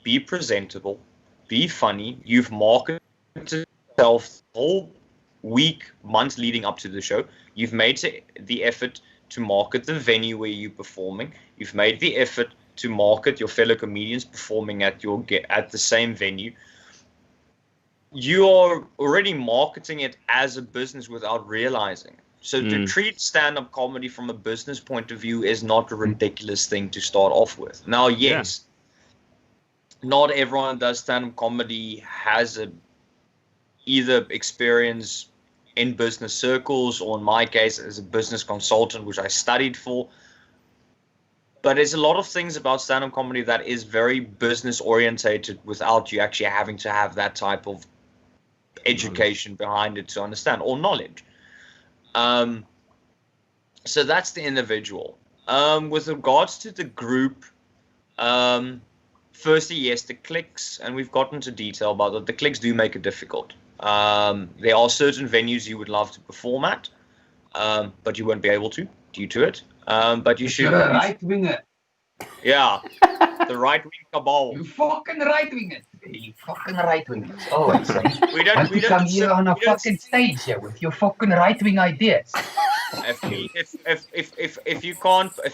C: be presentable, be funny. You've marketed yourself the whole week, months leading up to the show. You've made the effort to market the venue where you're performing. You've made the effort to market your fellow comedians performing at the same venue. You are already marketing it as a business without realizing it. So to treat stand-up comedy from a business point of view is not a ridiculous thing to start off with. Now, yes, not everyone that does stand-up comedy has either experience in business circles, or in my case, as a business consultant, which I studied for. But there's a lot of things about stand-up comedy that is very business-orientated without you actually having to have that type of education behind it to understand, or knowledge. So that's the individual. With regards to the group, firstly, yes, the cliques, and we've gotten into detail about that. The cliques do make it difficult. There are certain venues you would love to perform at, but you won't be able to due to it. But you should.
D: You're a right winger.
C: Yeah, the right wing cabal.
D: You fucking right wingers. You fucking right wingers. Always.
C: We don't
D: come here on a fucking stage here with your fucking right wing ideas.
C: If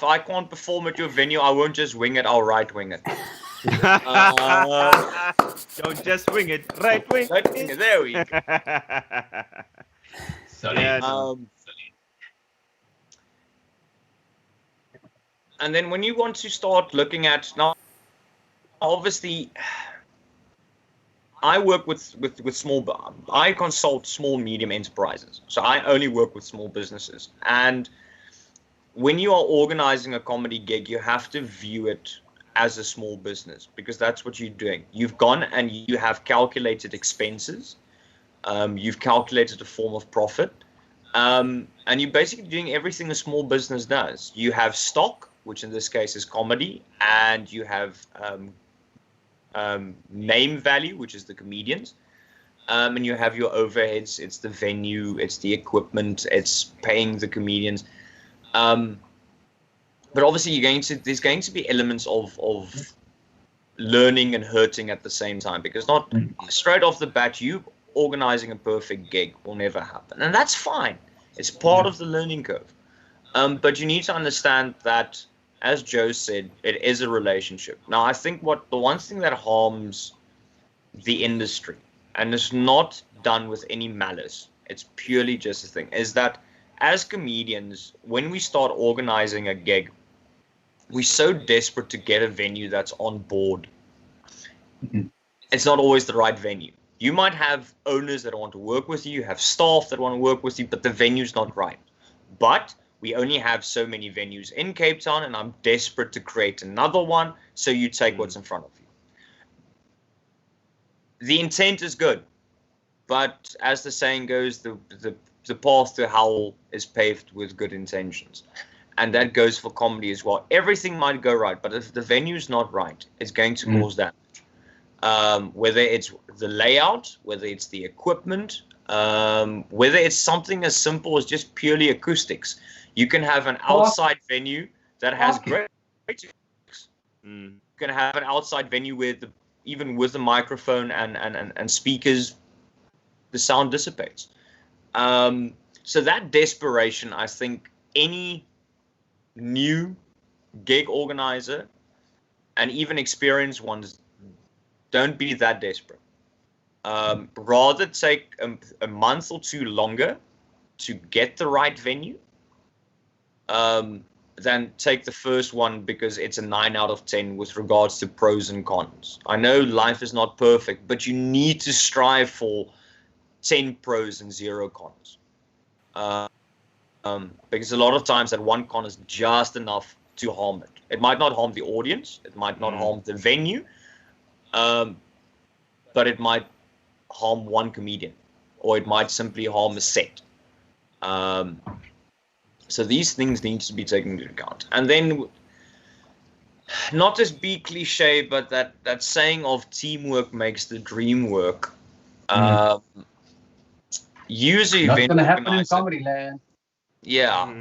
C: I can't perform at your venue, I won't just wing it. I'll right wing it.
B: Don't just wing it. Right wing.
C: Right wing it. There we go. And then when you want to start looking at, now, obviously, I work with I consult small, medium enterprises. So I only work with small businesses. And when you are organizing a comedy gig, you have to view it as a small business, because that's what you're doing. You've gone and you have calculated expenses. You've calculated a form of profit. And you're basically doing everything a small business does. You have stock, which in this case is comedy, and you have name value, which is the comedians, and you have your overheads. It's the venue, it's the equipment, it's paying the comedians. But obviously, there's going to be elements of learning and hurting at the same time, because not straight off the bat, you organizing a perfect gig will never happen, and that's fine. It's part of the learning curve. But you need to understand that, as Joe said, it is a relationship. Now, I think the one thing that harms the industry, and it's not done with any malice, it's purely just a thing, is that as comedians, when we start organizing a gig, we're so desperate to get a venue that's on board. It's not always the right venue. You might have owners that want to work with you, have staff that want to work with you, but the venue's not right. But we only have so many venues in Cape Town, and I'm desperate to create another one, so you take what's in front of you. The intent is good, but as the saying goes, the path to hell is paved with good intentions. And that goes for comedy as well. Everything might go right, but if the venue's not right, it's going to cause damage. Whether it's the layout, whether it's the equipment, whether it's something as simple as just purely acoustics. You can have an outside venue that has great acoustics. You can have an outside venue where even with the microphone and speakers, the sound dissipates. So that desperation, I think any new gig organizer and even experienced ones, don't be that desperate. Rather take a month or two longer to get the right venue. than take the first one because it's a 9 out of 10 with regards to pros and cons. I know life is not perfect, but you need to strive for 10 pros and 0 cons. Because a lot of times that one con is just enough to harm it. It might not harm the audience, it might not harm the venue, but it might harm one comedian, or it might simply harm a set. So these things need to be taken into account. And then, not to be cliche, but that saying of teamwork makes the dream work. Use an
D: Not
C: event
D: going to happen in
C: organizer.
D: comedy land.
C: Yeah.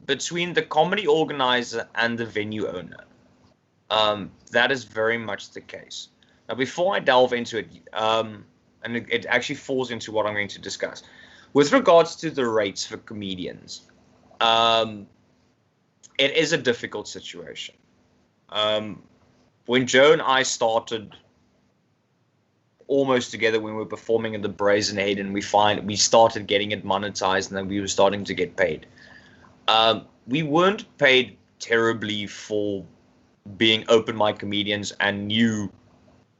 C: Between the comedy organizer and the venue owner. That is very much the case. Now, before I delve into it, and it actually falls into what I'm going to discuss. With regards to the rates for comedians, it is a difficult situation. When Joe and I started almost together when we were performing in the Brazen Head, and we started getting it monetized, and then we were starting to get paid. We weren't paid terribly for being open mic comedians and new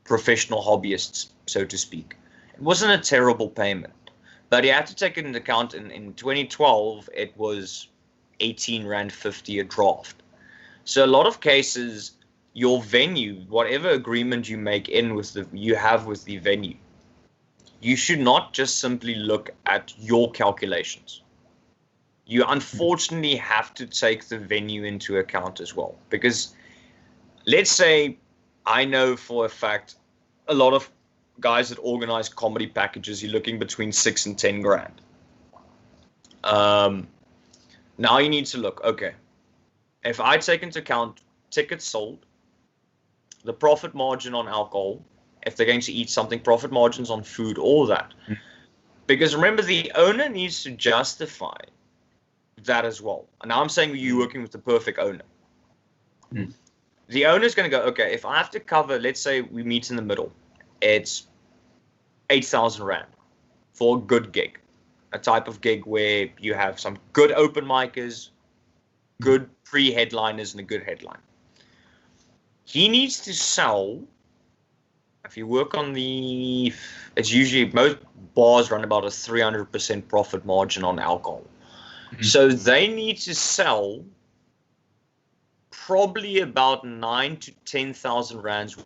C: professional hobbyists, so to speak. It wasn't a terrible payment, but you have to take it into account. In 2012, it was 18 Rand 50 a draft. So a lot of cases, your venue, whatever agreement you make with the venue, you should not just simply look at your calculations. You unfortunately have to take the venue into account as well. Because let's say I know for a fact a lot of guys that organize comedy packages, you're looking between 6 and 10 grand. Now you need to look, okay, if I take into account tickets sold, the profit margin on alcohol, if they're going to eat something, profit margins on food, all that. Because remember, the owner needs to justify that as well. And now I'm saying you're working with the perfect owner. The owner's going to go, okay, if I have to cover, let's say we meet in the middle, it's 8,000 Rand for a good gig. A type of gig where you have some good open micers, good pre-headliners, and a good headline. He needs to sell, if you work on it's usually, most bars run about a 300% profit margin on alcohol. So they need to sell probably about 9,000 to 10,000 Rands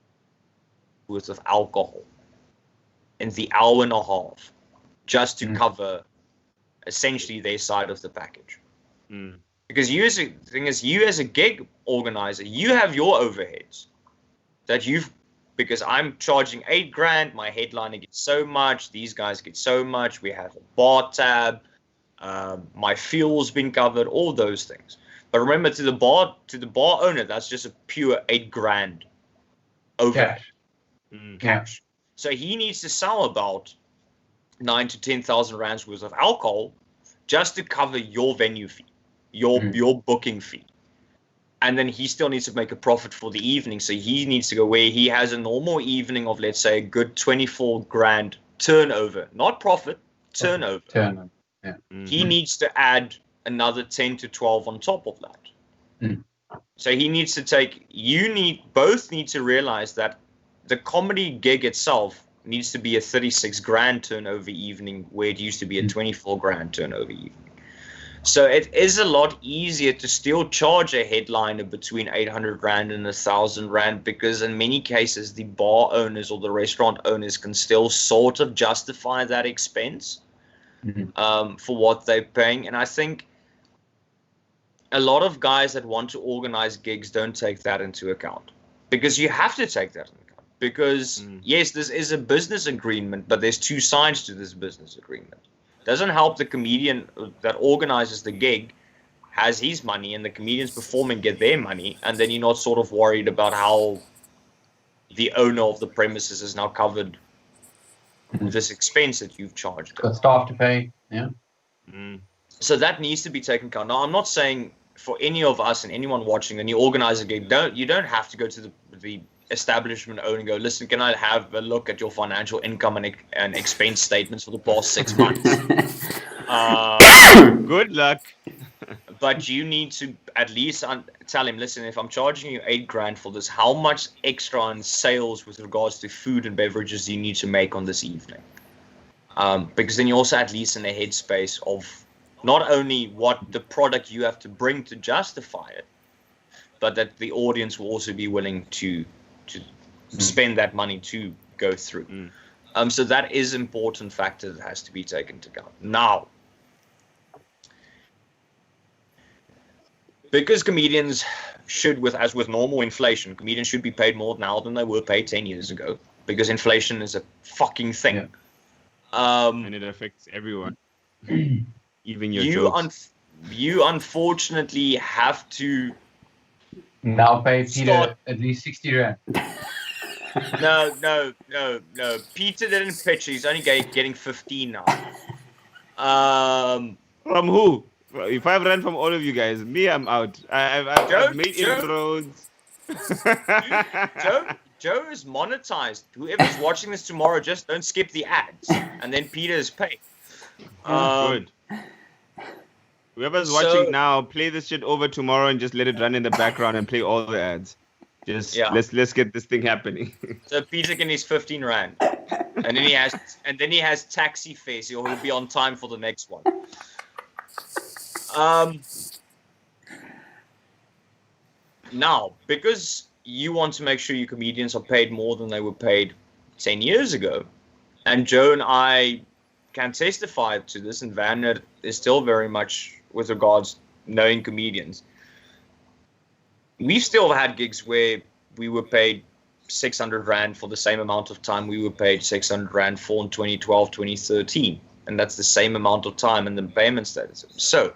C: worth of alcohol in the hour and a half, just to cover essentially their side of the package. Because you as a gig organizer, you have your overheads that because I'm charging 8 grand, my headliner gets so much, these guys get so much, we have a bar tab, my fuel's been covered, all those things. But remember, to the bar owner, that's just a pure 8 grand overhead. Cash. So he needs to sell about 9,000 to 10,000 Rands worth of alcohol just to cover your venue fee, your booking fee. And then he still needs to make a profit for the evening. So he needs to go where he has a normal evening of, let's say, a good 24 grand turnover, not profit, turnover. He needs to add another 10 to 12 on top of that. So he needs to both need to realize that the comedy gig itself needs to be a 36 grand turnover evening where it used to be a 24 grand turnover evening. So it is a lot easier to still charge a headliner between 800 Rand and 1,000 Rand, because in many cases the bar owners or the restaurant owners can still sort of justify that expense for what they're paying. And I think a lot of guys that want to organize gigs don't take that into account, because you have to take that into account. Because yes, this is a business agreement, but there's two sides to this business agreement. It doesn't help the comedian that organizes the gig has his money and the comedians performing get their money, and then you're not sort of worried about how the owner of the premises has now covered this expense that you've charged.
D: Got staff to pay,
C: So that needs to be taken account. Now, I'm not saying for any of us and anyone watching, and you organize a gig, you don't have to go to the establishment owner and go, listen, can I have a look at your financial income and expense statements for the past 6 months?
B: Good luck.
C: But you need to at least tell him, listen, if I'm charging you $8,000 for this, how much extra on sales with regards to food and beverages do you need to make on this evening? Because then you're also at least in a headspace of not only what the product you have to bring to justify it, but that the audience will also be willing to spend that money to go through. So that is an important factor that has to be taken into account. Now, because comedians should, as with normal inflation, comedians should be paid more now than they were paid 10 years ago, because inflation is a fucking thing.
D: Yeah.
B: And it affects everyone, even your jokes.
C: You unfortunately have to
D: now pay Peter at least 60 rand.
C: No. Peter didn't pitch. He's only getting 15 now.
B: From who? 5 rand from all of you guys. Me, I'm out. I've made inroads.
C: Joe is monetized. Whoever's watching this tomorrow, just don't skip the ads, and then Peter is paid.
B: Good. Whoever's watching now, play this shit over tomorrow and just let it run in the background and play all the ads. Let's get this thing happening.
C: So Peter can his 15 rand, and then he has taxi fare, so he'll be on time for the next one. Now, because you want to make sure your comedians are paid more than they were paid 10 years ago, and Joe and I can testify to this, and Werner is still very much with regards knowing comedians. We've still had gigs where we were paid 600 rand for the same amount of time we were paid 600 rand for in 2012, 2013. And that's the same amount of time and the payment status. So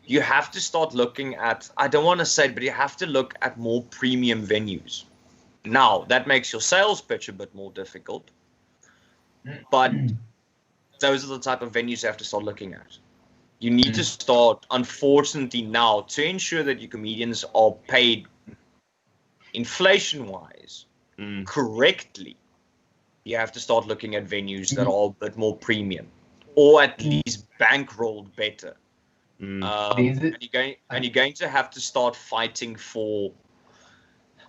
C: you have to start looking at, I don't want to say it, but you have to look at more premium venues. Now, that makes your sales pitch a bit more difficult. But those are the type of venues you have to start looking at. You need to start, unfortunately now, to ensure that your comedians are paid inflation-wise correctly. You have to start looking at venues that are a bit more premium, or at least bankrolled better. And you're going to have to start fighting for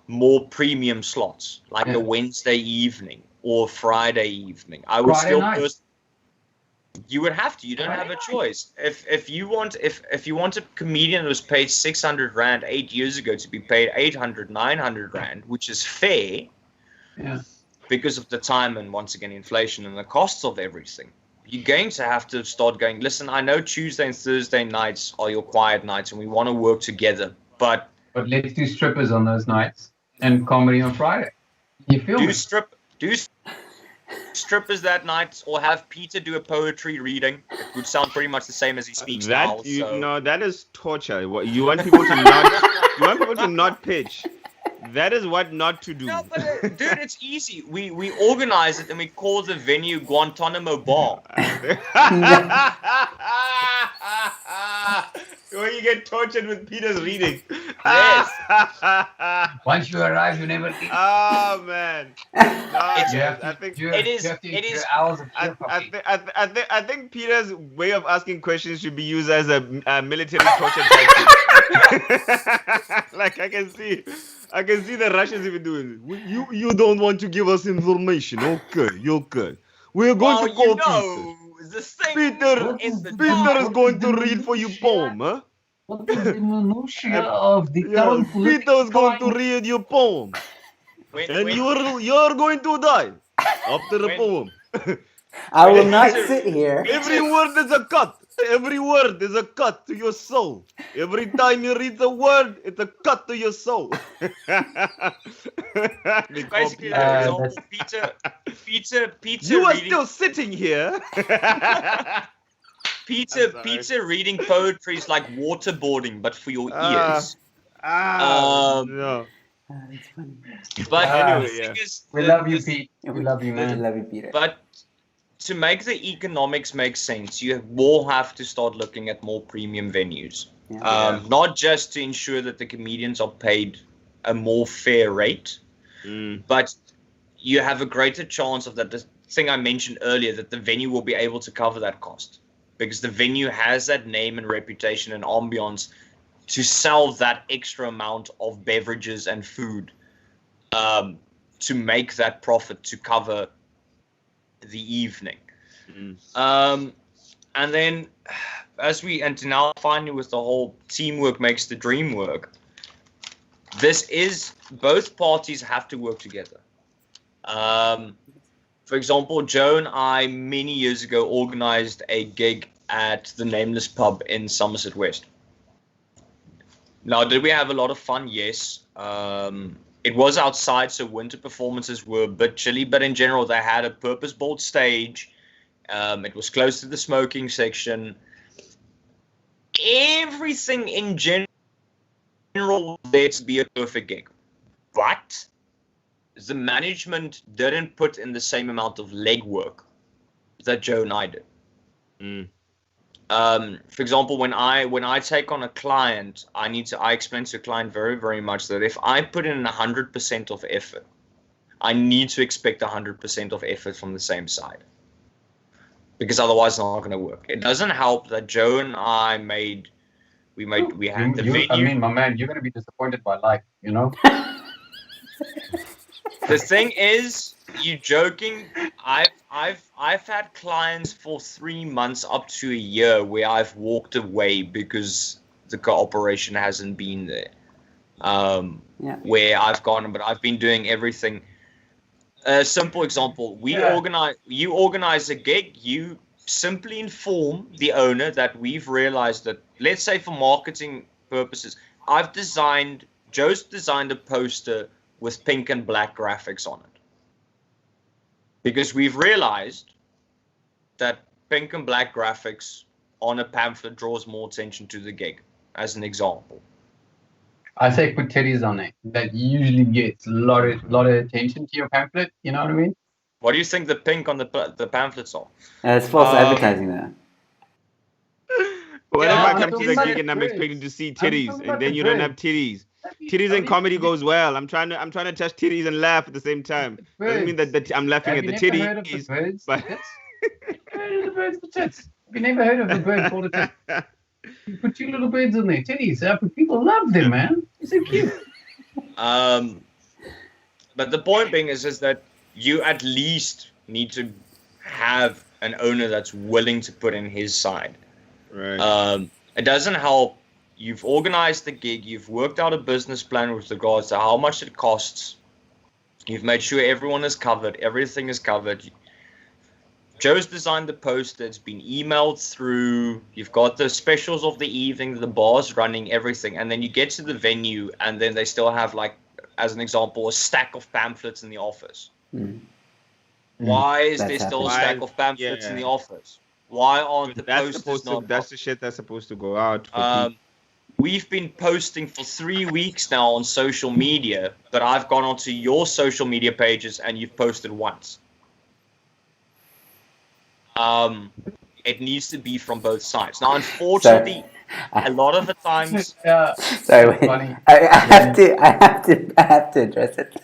C: more premium slots, like a Wednesday evening or Friday evening. I would You would have to. You don't have a choice. If you want a comedian that was paid 600 rand 8 years ago to be paid 800, 900 rand, which is fair, because of the time and once again inflation and the costs of everything, you're going to have to start going, listen, I know Tuesday and Thursday nights are your quiet nights and we want to work together, but
D: let's do strippers on those nights and comedy on Friday. You feel me?
C: Do strippers that night, or have Peter do a poetry reading. It would sound pretty much the same as he speaks now.
B: No, that is torture. You want people to not pitch. That is what not to do.
C: No, but dude, it's easy. We organize it and we call the venue Guantanamo Bar.
B: Where you get tortured with Peter's reading.
C: Yes.
D: Once you arrive, you never leave.
B: Oh man. No, I think Peter's way of asking questions should be used as a military torture tactic. Like I can see the Russians even doing it. You don't want to give us information. Okay. We're going to call Peter.
C: The thing
B: Peter is going to read for you poem, huh?
D: What is the minutiae of the current
B: Peter is going to read your poem. You're going to die after the poem.
A: I will not sit here.
B: Every word is a cut. Every word is a cut to your soul. Every time you read the word, it's a cut to your soul.
C: Basically, for example, Peter.
B: You are still sitting here.
C: Peter reading poetry is like waterboarding, but for your ears.
B: No.
A: That's funny.
C: But
B: anyway,
D: we love you, Pete. We love you, man.
A: We love you, Peter.
C: But to make the economics make sense, you will have to start looking at more premium venues. Not just to ensure that the comedians are paid a more fair rate, but you have a greater chance of that. The thing I mentioned earlier, that the venue will be able to cover that cost, because the venue has that name and reputation and ambiance to sell that extra amount of beverages and food to make that profit to cover the evening. And then and now finally with the whole teamwork makes the dream work, both parties have to work together. For example, Joe and I many years ago organized a gig at the Nameless Pub in Somerset West. Now, did we have a lot of fun? Yes. It was outside, so winter performances were a bit chilly, but in general, they had a purpose-built stage. It was close to the smoking section. Everything in general was there to be a perfect gig. But the management didn't put in the same amount of legwork that Joe and I did. For example, when I take on a client, I explain to the client very, very much that if I put in 100% of effort, I need to expect 100% of effort from the same side, because otherwise it's not going to work. It doesn't help that Joe and I had the venue.
D: I mean, my man, you're going to be disappointed by life, you know.
C: The thing is, you joking? I've had clients for 3 months up to a year where I've walked away because the cooperation hasn't been there. Where I've gone, but I've been doing everything. A simple example: you organize a gig. You simply inform the owner that we've realized that, let's say for marketing purposes, Joe's designed a poster with pink and black graphics on it, because we've realized that pink and black graphics on a pamphlet draws more attention to the gig, as an example.
D: I say put teddies on it. That usually gets a lot of attention to your pamphlet. You know what I mean?
C: What do you think the pink on the pamphlets are?
A: It's false advertising, though.
B: What if
C: Yeah,
B: I
C: I'm
B: come to
D: talking
B: the
D: about
B: gig
D: the
B: and I'm
D: birds.
B: expecting to see
D: I'm
B: titties,
D: talking
B: and
D: about
B: then
D: the
B: you don't have
D: birds.
B: titties? Titties and comedy goes well. I'm trying to touch titties and laugh at the same time. Doesn't mean that I'm laughing
D: Have
B: at
D: you
B: the
D: never heard of the
B: titties.
D: birds?
B: But
D: Have you never heard of the birds with tits? Have you never heard of the bird called a tit? You put 2 little birds on there, titties. People love them, man. They're so cute.
C: But the point being is that you at least need to have an owner that's willing to put in his side.
B: right.
C: It doesn't help. You've organized the gig. You've worked out a business plan with regards to how much it costs. You've made sure everyone is covered. Everything is covered. Joe's designed the poster. It's been emailed through. You've got the specials of the evening, the bar's running, everything. And then you get to the venue, and then they still have, like, as an example, a stack of pamphlets in the office. Why is
A: That's
C: there still a
B: happening.
C: stack of pamphlets in the
B: Yeah.
C: office? Why aren't the
B: That's
C: posters not?
B: that's the shit that's supposed to go out. For people.
C: We've been posting for 3 weeks now on social media, but I've gone onto your social media pages and you've posted once. It needs to be from both sides. Now, unfortunately, a lot of the times.
A: Sorry, wait.
D: Funny.
A: I have to address it.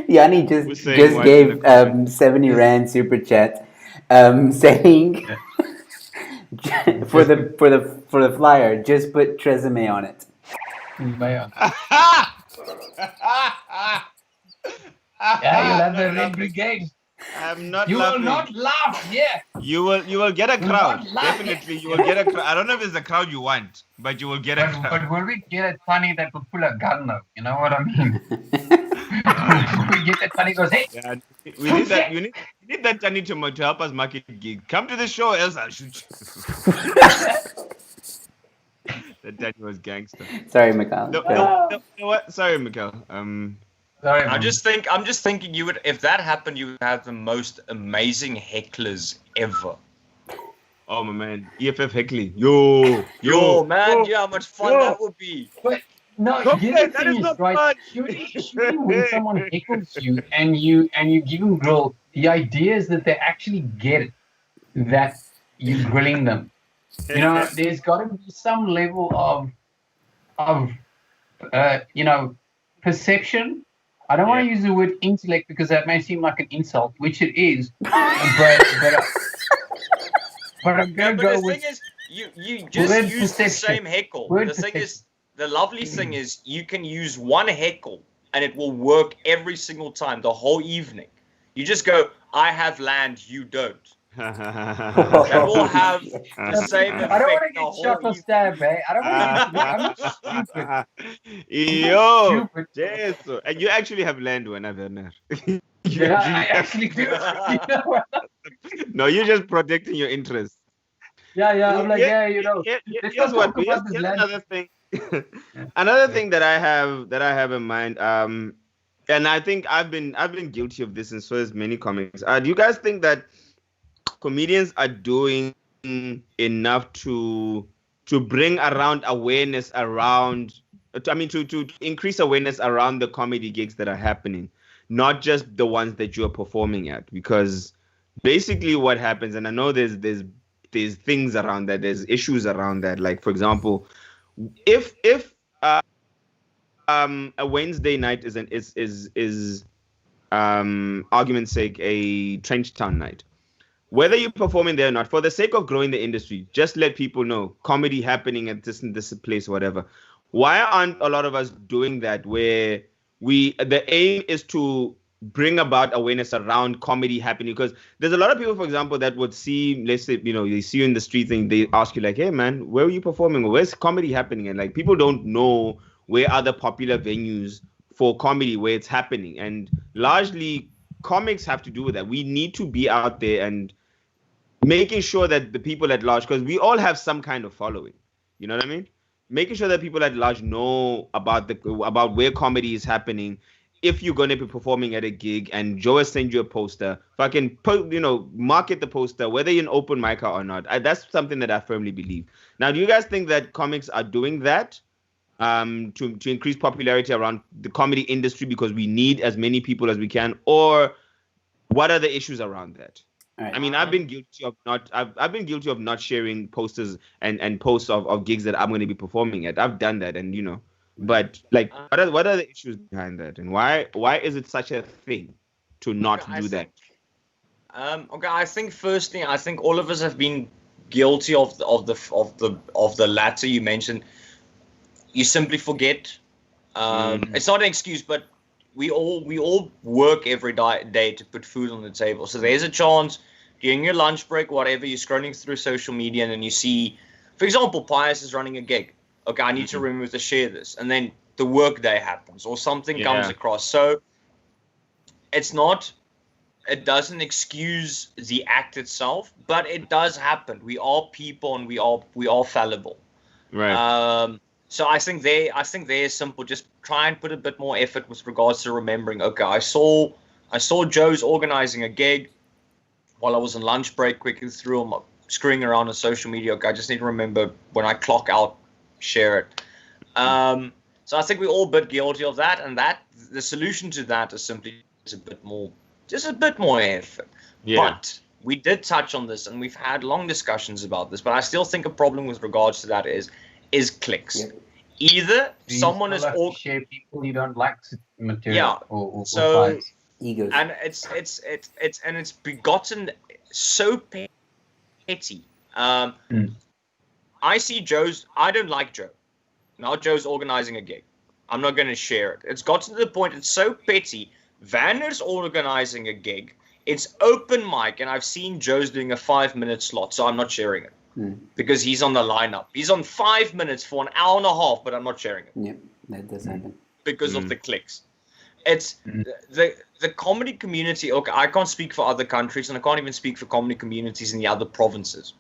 A: Yanni
B: Who's
A: just
B: saying what in
A: gave
B: the comments?
A: 70 Rand super chat, saying for the flyer, just put Tresemme on it.
D: Yeah, you'll have the Red Brigade.
B: I'm not
D: You
B: laughing.
D: will not laugh, yeah.
B: You will get a crowd.
D: not laugh.
B: Definitely, you will get a crowd. I don't know if it's the crowd you want, but you will get a crowd.
D: But will we get it funny that will pull a gun though? You know what I mean? We get that funny goes, hey,
B: Yeah, we need that. You need that Johnny to help us market gig. Come to the show, else I'll shoot you. That Danny was gangster.
A: Sorry, Mikhail.
B: No, you know what? Sorry, Mikhail.
D: sorry,
C: I'm just thinking you would, if that happened, you would have the most amazing hecklers ever.
B: Oh my man, EFF Heckley. Yo,
C: Man, how much fun that would be.
D: But no,
B: No,
D: here's
B: man,
D: the
B: that
D: thing
B: is not
D: right?
B: fun.
D: Surely when someone heckles you and you give them grill, the idea is that they actually get it, that you're grilling them. You know, there's got to be some level of perception. I don't want to use the word intellect because that may seem like an insult, which it is. But I'm gonna
C: But
D: go
C: the
D: with.
C: thing is, You just use the same heckle. The lovely thing is you can use one heckle and it will work every single time, the whole evening. You just go, I have land, you don't. That will have the same effect.
D: I don't want to get shot for stab, eh? I don't want to. I'm not stupid.
B: Yo, yes. And you actually have land, Werner.
D: Yeah, I actually do. You know what?
B: No, you're just protecting your interests.
D: Yeah. I'm like, let's not talk about this land.
B: Another thing. Another thing that I have in mind. And I think I've been guilty of this, and so has many comics. Do you guys think that comedians are doing enough to bring around awareness around? To increase awareness around the comedy gigs that are happening, not just the ones that you're performing at, because basically what happens, and I know there's things around that, there's issues around that. Like, for example, if a Wednesday night is argument's sake a Trench Town night, whether you're performing there or not, for the sake of growing the industry, just let people know comedy happening at this and this place, whatever. Why aren't a lot of us doing that, where the aim is to bring about awareness around comedy happening? Because there's a lot of people, for example, that would see, let's say, they see you in the street and they ask you like, hey man, where are you performing? Where's comedy happening? And like, people don't know where are the popular venues for comedy where it's happening. And largely comics have to do with that. We need to be out there and making sure that the people at large, because we all have some kind of following, you know what I mean? Making sure that people at large know about where comedy is happening. If you're going to be performing at a gig and Joe has sent you a poster, fucking market the poster, whether you're an open micer or not. That's something that I firmly believe. Now, do you guys think that comics are doing that to increase popularity around the comedy industry because we need as many people as we can, or what are the issues around that? Right. I mean, I've been guilty of not sharing posters and posts of gigs that I'm going to be performing at. I've done that, and but like, what are the issues behind that, and why is it such a thing to not do that?
C: Okay, I think firstly, all of us have been guilty of the latter you mentioned. You simply forget. It's not an excuse, but we all work every day to put food on the table. So there's a chance during your lunch break, whatever, you're scrolling through social media and then you see, for example, Pius is running a gig. Okay, I need to remember to share this. And then the work day happens or something comes across. So it doesn't excuse the act itself, but it does happen. We are people and we are fallible.
B: Right.
C: So I think they're simple. Just try and put a bit more effort with regards to remembering. Okay, I saw Joe's organizing a gig while I was on lunch break. Quickly through them, screwing around on social media. Okay, I just need to remember when I clock out, share it. So I think we're all a bit guilty of that, and that the solution to that is simply just a bit more effort.
B: Yeah.
C: But we did touch on this, and we've had long discussions about this. But I still think a problem with regards to that is clicks. Yeah. Either someone is
D: all share people you don't like material, or
C: egos, and it's begotten so petty. I see I don't like Joe. Now Joe's organizing a gig. I'm not going to share it. It's got to the point. It's so petty. Werner's organizing a gig. It's open mic, and I've seen Joe's doing a 5-minute slot, so I'm not sharing it. Because he's on the lineup. He's on 5 minutes for an hour and a half, but I'm not sharing it.
A: Yeah, that does happen.
C: Because of the clicks. It's the comedy community. Okay, I can't speak for other countries, and I can't even speak for comedy communities in the other provinces.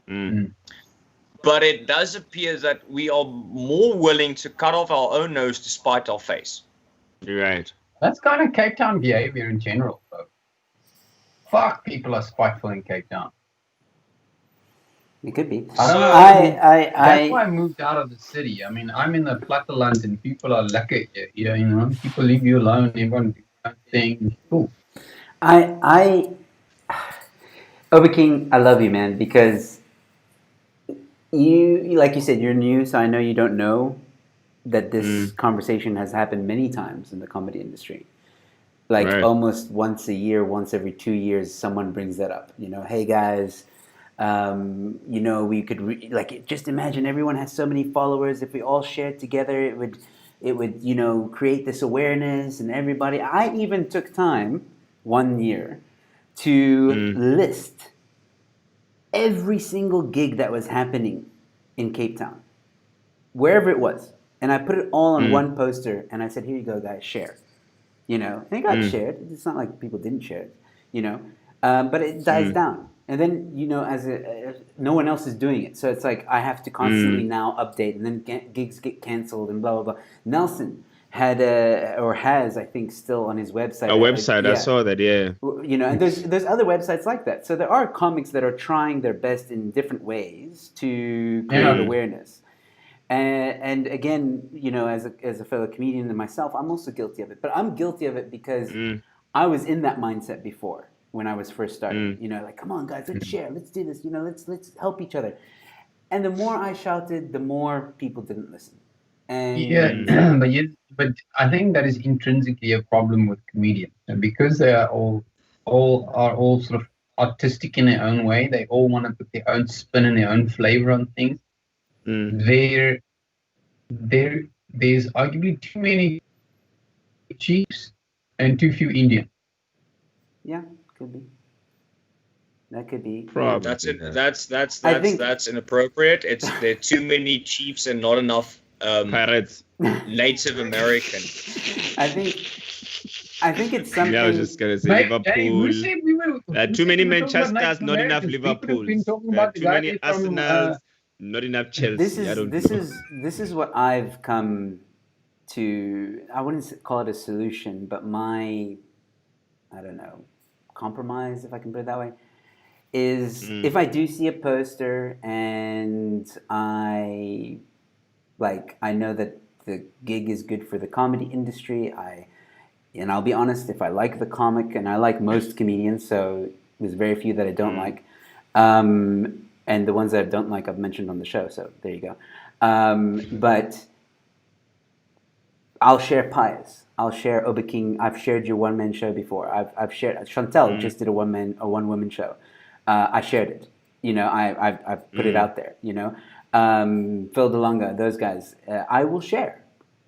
C: But it does appear that we are more willing to cut off our own nose to spite our face.
B: You're right.
D: That's kind of Cape Town behavior in general, though. Fuck, people are spiteful in Cape Town.
A: It could be.
D: I don't know. That's why I moved out of the city. I mean, I'm in the platteland and people are lucky. People leave you alone. Everyone do things. Cool.
A: Obakeng, I love you, man, because you, like you said, you're new, so I know you don't know that this conversation has happened many times in the comedy industry. Like almost once a year, once every 2 years, someone brings that up. Hey guys, You know, we could just imagine everyone has so many followers. If we all shared together, it would you know create this awareness and everybody. I even took time one year to list every single gig that was happening in Cape Town, wherever it was, and I put it all on one poster, and I said, "Here you go, guys, share." You know, and it got shared. It's not like people didn't share it, you know, but it dies down. And then, you know, as no one else is doing it. So it's like I have to constantly now update, and then gigs get canceled and blah, blah, blah. Nelson had, or has, I think, still on his website.
B: A website,
A: yeah.
B: I saw that, yeah.
A: You know, and there's other websites like that. So there are comics that are trying their best in different ways to create awareness. And again, you know, as a fellow comedian and myself, I'm also guilty of it. But I'm guilty of it because I was in that mindset before when I was first starting. You know, like, come on, guys, let's share, let's do this. You know, let's help each other. And the more I shouted, the more people didn't listen. And
D: but I think that is intrinsically a problem with comedians, and because they are all sort of artistic in their own way. They all want to put their own spin and their own flavor on things. There's arguably too many chiefs and too few Indians.
A: Yeah, could be. That could be.
B: Probably.
C: That's it. That's inappropriate. There are too many chiefs and not enough
B: Pirates.
C: Native American.
A: I think it's something.
B: Yeah, I was just gonna say Liverpool. Too many Manchesters, not enough Liverpools. Too many Arsenals, not enough Chelsea.
A: This is what I've come to. I wouldn't call it a solution, but I don't know, compromise, if I can put it that way, is if I do see a poster and I know that the gig is good for the comedy industry, and I'll be honest, if I like the comic, and I like most comedians, so there's very few that I don't like, and the ones that I don't like I've mentioned on the show, so there you go. But I'll share Pius. I'll share Obakeng. I've shared your one-man show before. I've shared Chantel just did a one-woman show. I shared it. You know, I've put it out there. You know, Phil DeLonga, those guys. I will share.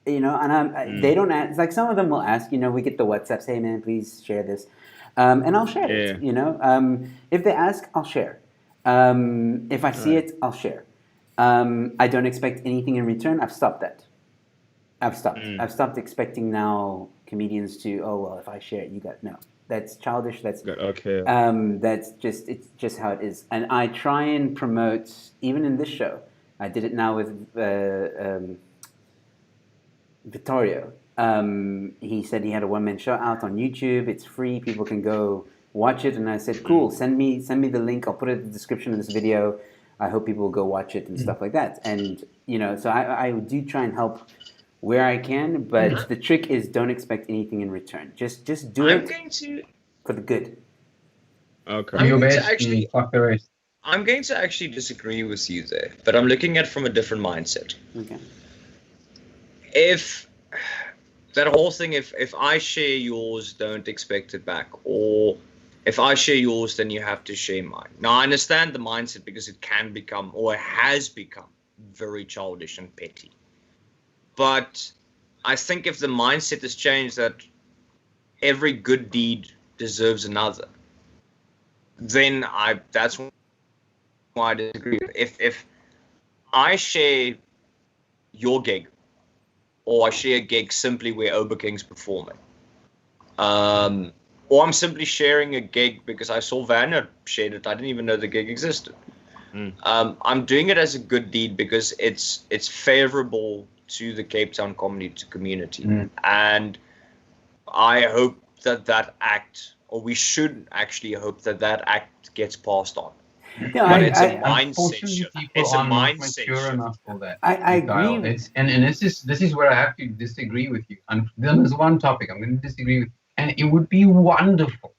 A: You know, and they don't ask. Like some of them will ask. You know, we get the WhatsApps. Hey man, please share this, and I'll share it. You know, if they ask, I'll share. If I see it, I'll share. I don't expect anything in return. I've stopped that. I've stopped expecting now comedians to, oh well, if I share it, you got no. That's childish. That's
B: okay.
A: That's it's just how it is. And I try and promote, even in this show. I did it now with Vittorio. He said he had a one-man show out on YouTube. It's free. People can go watch it. And I said, cool. Send me the link. I'll put it in the description of this video. I hope people will go watch it and stuff like that. And you know, so I do try and help where I can, but the trick is don't expect anything in return. Just do it for the good.
C: Okay. I'm going to actually disagree with you there, but I'm looking at it from a different mindset.
A: Okay.
C: If that whole thing, if I share yours, don't expect it back, or if I share yours, then you have to share mine. Now, I understand the mindset because it can become, or it has become, very childish and petty. But I think if the mindset has changed that every good deed deserves another, then that's why I disagree. If I share your gig, or I share a gig simply where Obakeng's performing, or I'm simply sharing a gig because I saw Werner shared it, I didn't even know the gig existed. I'm doing it as a good deed because it's favorable to the Cape Town comedy community, and I hope that act, or we should actually hope that act gets passed on.
A: Yeah,
C: but it's a mindset shift. It's a mindset shift.
A: I agree.
D: And this is where I have to disagree with you. And there's one topic I'm going to disagree with, and it would be wonderful.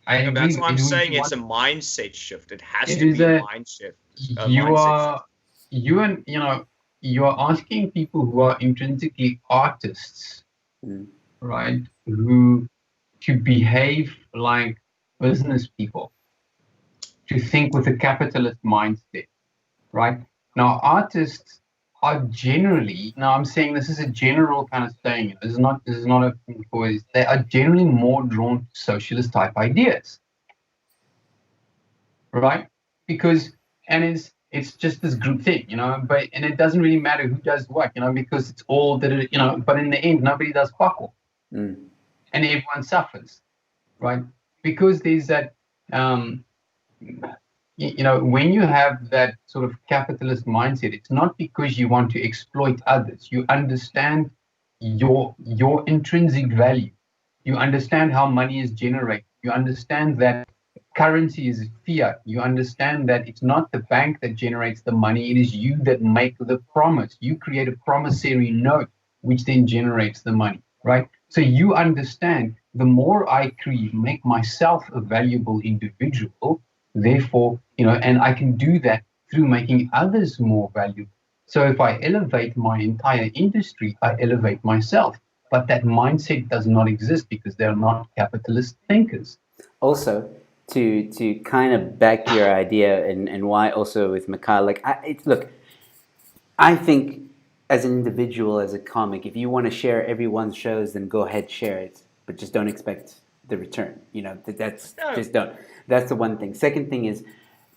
C: That's why I'm saying it's a mindset shift. It has to be a mind shift.
D: You are asking people who are intrinsically artists, right, to behave like business people. to think with a capitalist mindset, right? Now, artists are generally, now I'm saying this is a general kind of saying, this is not a voice, they are generally more drawn to socialist type ideas, right? Because, and it's just this group thing, and it doesn't really matter who does what, because it's all that, but in the end, nobody does fuck all. And everyone suffers, right? Because there's that, when you have that sort of capitalist mindset, it's not because you want to exploit others. You understand your intrinsic value. You understand how money is generated. You understand that currency is fiat. You understand that it's not the bank that generates the money. It is you that make the promise. You create a promissory note, which then generates the money, right? So you understand the more I make myself a valuable individual, therefore, and I can do that through making others more valuable. So if I elevate my entire industry, I elevate myself. But that mindset does not exist because they're not capitalist thinkers.
A: Also, to kind of back your idea and why also with Mikhail, look, I think as an individual, as a comic, if you want to share everyone's shows, then go ahead, share it, but just don't expect the return. Just don't. That's the one thing. Second thing is,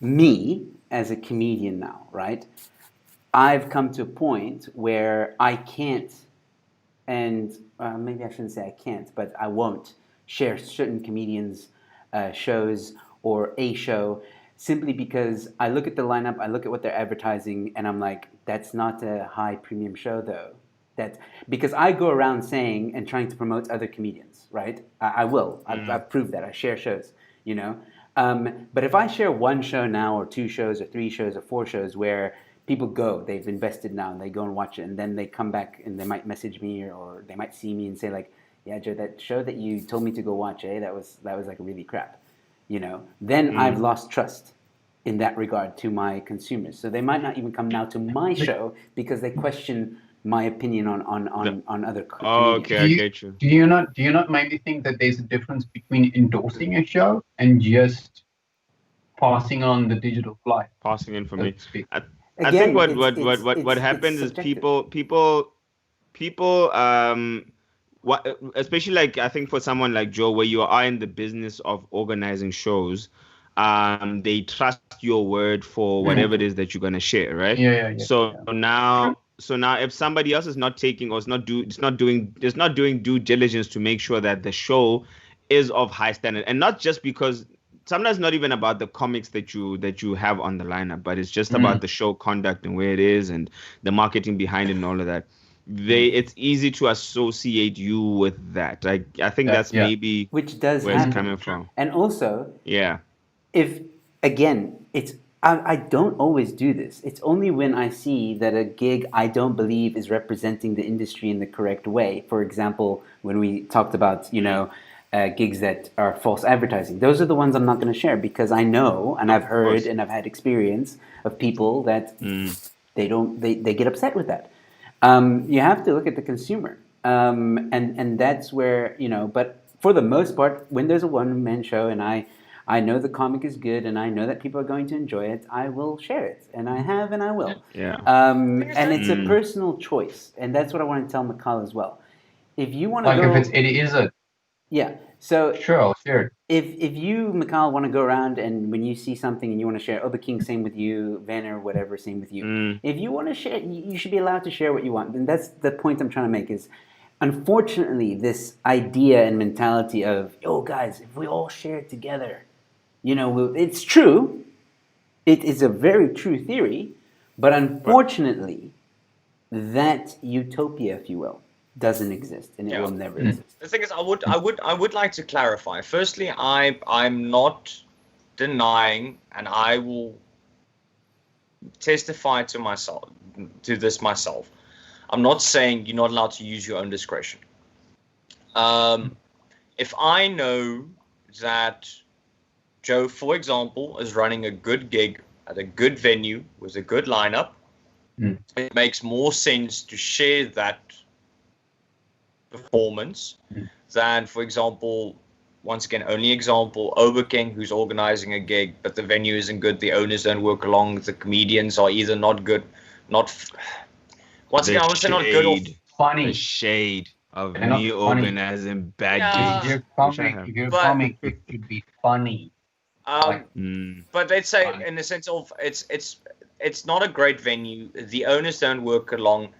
A: me as a comedian now, right? I've come to a point where I can't, and maybe I shouldn't say I can't, but I won't share certain comedians' shows or a show simply because I look at the lineup, I look at what they're advertising, and I'm like, that's not a high premium show though. Because I go around saying and trying to promote other comedians, right? I will. I've proved that. I share shows, But if I share one show now or two shows or three shows or four shows where people they've invested now and they go and watch it and then they come back and they might message me or they might see me and say like, yeah, Joe, that show that you told me to go watch, that was like really crap, then I've lost trust in that regard to my consumers. So they might not even come now to my show because they question my opinion on other comedians.
B: Okay, I get you.
D: Do you not maybe think that there's a difference between endorsing a show and just passing on the digital fly?
B: Passing information. I
A: Again,
B: think what happens is people especially like I think for someone like Joe, where you are in the business of organizing shows, they trust your word for whatever it is that you're gonna share, right?
D: Yeah.
B: So now if somebody else is not taking or is not doing due diligence to make sure that the show is of high standard, and not just because sometimes not even about the comics that you have on the lineup, but it's just about the show conduct and where it is and the marketing behind it and all of that. It's easy to associate you with that. I think that's maybe
A: which does
B: where
A: happen.
B: it's coming from.
A: And also,
B: yeah,
A: if again, I don't always do this. It's only when I see that a gig I don't believe is representing the industry in the correct way. For example, when we talked about gigs that are false advertising, those are the ones I'm not going to share because I know and I've heard and I've had experience of people that they get upset with that. You have to look at the consumer, and that's where But for the most part, when there's a one-man show and I know the comic is good and I know that people are going to enjoy it, I will share it, and I have and I will.
B: Yeah.
A: And it's a personal choice, and that's what I want to tell Mikhail as well. If you want to go,
D: it is a
A: So
D: sure, I'll share it.
A: If you, Mikhail, want to go around and when you see something and you want to share, Obakeng, same with you, Werner, whatever, same with you. If you want to share, you should be allowed to share what you want. And that's the point I'm trying to make is, unfortunately, this idea and mentality of, guys, if we all share it together, it's true. It is a very true theory. But unfortunately, that utopia, if you will, doesn't exist, and it will never exist.
C: The thing is, I would like to clarify. Firstly, I'm not denying, and I will testify to this myself. I'm not saying you're not allowed to use your own discretion. If I know that Joe, for example, is running a good gig at a good venue with a good lineup, it makes more sense to share that performance than, for example, once again, only example, Obakeng, who's organizing a gig, but the venue isn't good, the owners don't work along, the comedians are either not good, once again, I would say not good or
D: funny.
B: The shade of
D: They're not
B: me
D: funny.
B: organizing bad
C: Yeah.
B: gigs.
D: If you're a comic, it should be funny.
C: But let's say in the sense of it's not a great venue. The owners don't work along.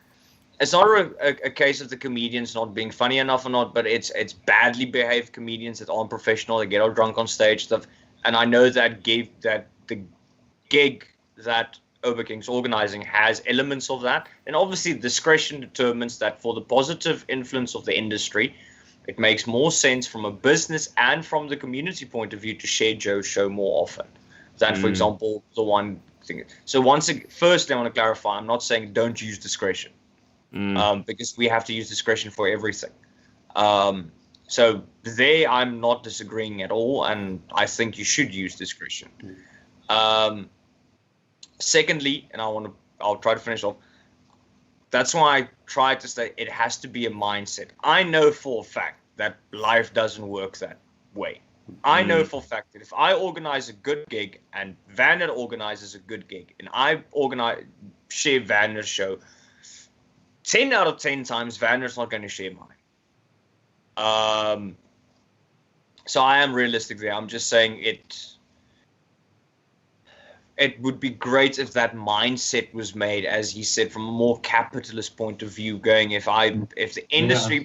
C: It's not a case of the comedians not being funny enough or not, but it's badly behaved comedians that aren't professional. They get all drunk on stage stuff, and I know that the gig that Obakeng's organizing has elements of that, and obviously discretion determines that for the positive influence of the industry. It makes more sense from a business and from the community point of view to share Joe's show more often than, for example, the one thing. So firstly, I want to clarify, I'm not saying don't use discretion because we have to use discretion for everything. So there, I'm not disagreeing at all, and I think you should use discretion. Secondly, and I'll try to finish off. That's why I try to say it has to be a mindset. I know for a fact that life doesn't work that way. I know for a fact that if I organize a good gig and Werner organizes a good gig and I share Werner's show, 10 out of 10 times Werner's not going to share mine. So I am realistic there. I'm just saying it would be great if that mindset was made, as he said, from a more capitalist point of view, going if the industry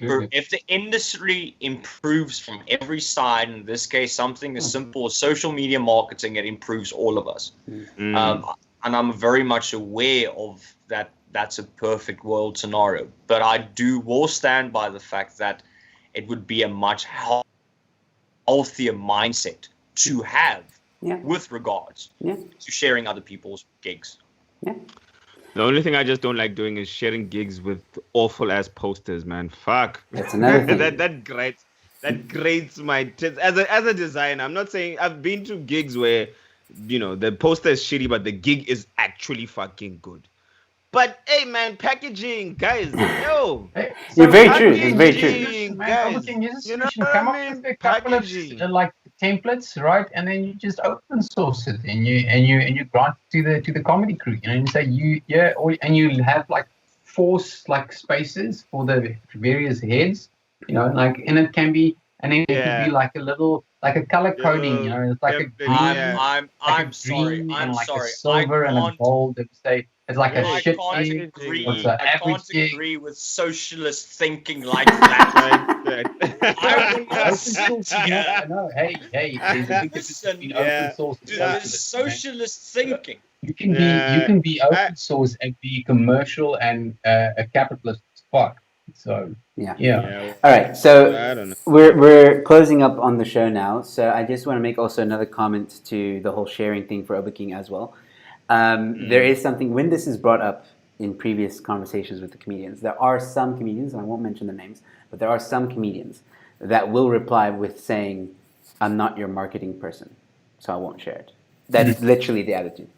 C: improves from every side, in this case something as simple as social media marketing, it improves all of us. And I'm very much aware of that. That's a perfect world scenario, but I will stand by the fact that it would be a much healthier mindset to have. With regards to sharing other people's gigs.
B: The only thing I just don't like doing is sharing gigs with awful ass posters, man. Fuck.
A: That's another thing.
B: that grates my tits. As a designer, I'm not saying I've been to gigs where the poster is shitty, but the gig is actually fucking good. But hey, man, packaging, guys, yo.
A: You're very true. It's very true.
D: Guys, come up with a couple of templates, right? And then you just open source it, and you grant it to the comedy crew. And you say and you have like 4 like spaces for the various heads. And it can be, and then it could be like a little, like a color coding. It's like a green.
C: I'm sorry.
D: And like a silver and a gold. And say. It's like a shit.
C: I can't agree with socialist thinking like that. I will not sit here.
D: No, hey,
C: open source to this socialist thinking.
D: You can be open source and be commercial and a capitalist as fuck. So yeah.
A: All right, so we're closing up on the show now. So I just want to make also another comment to the whole sharing thing for Obakeng as well. There is something, when this is brought up in previous conversations with the comedians, there are some comedians, and I won't mention the names, but there are some comedians that will reply with saying, I'm not your marketing person, so I won't share it. That is literally the attitude.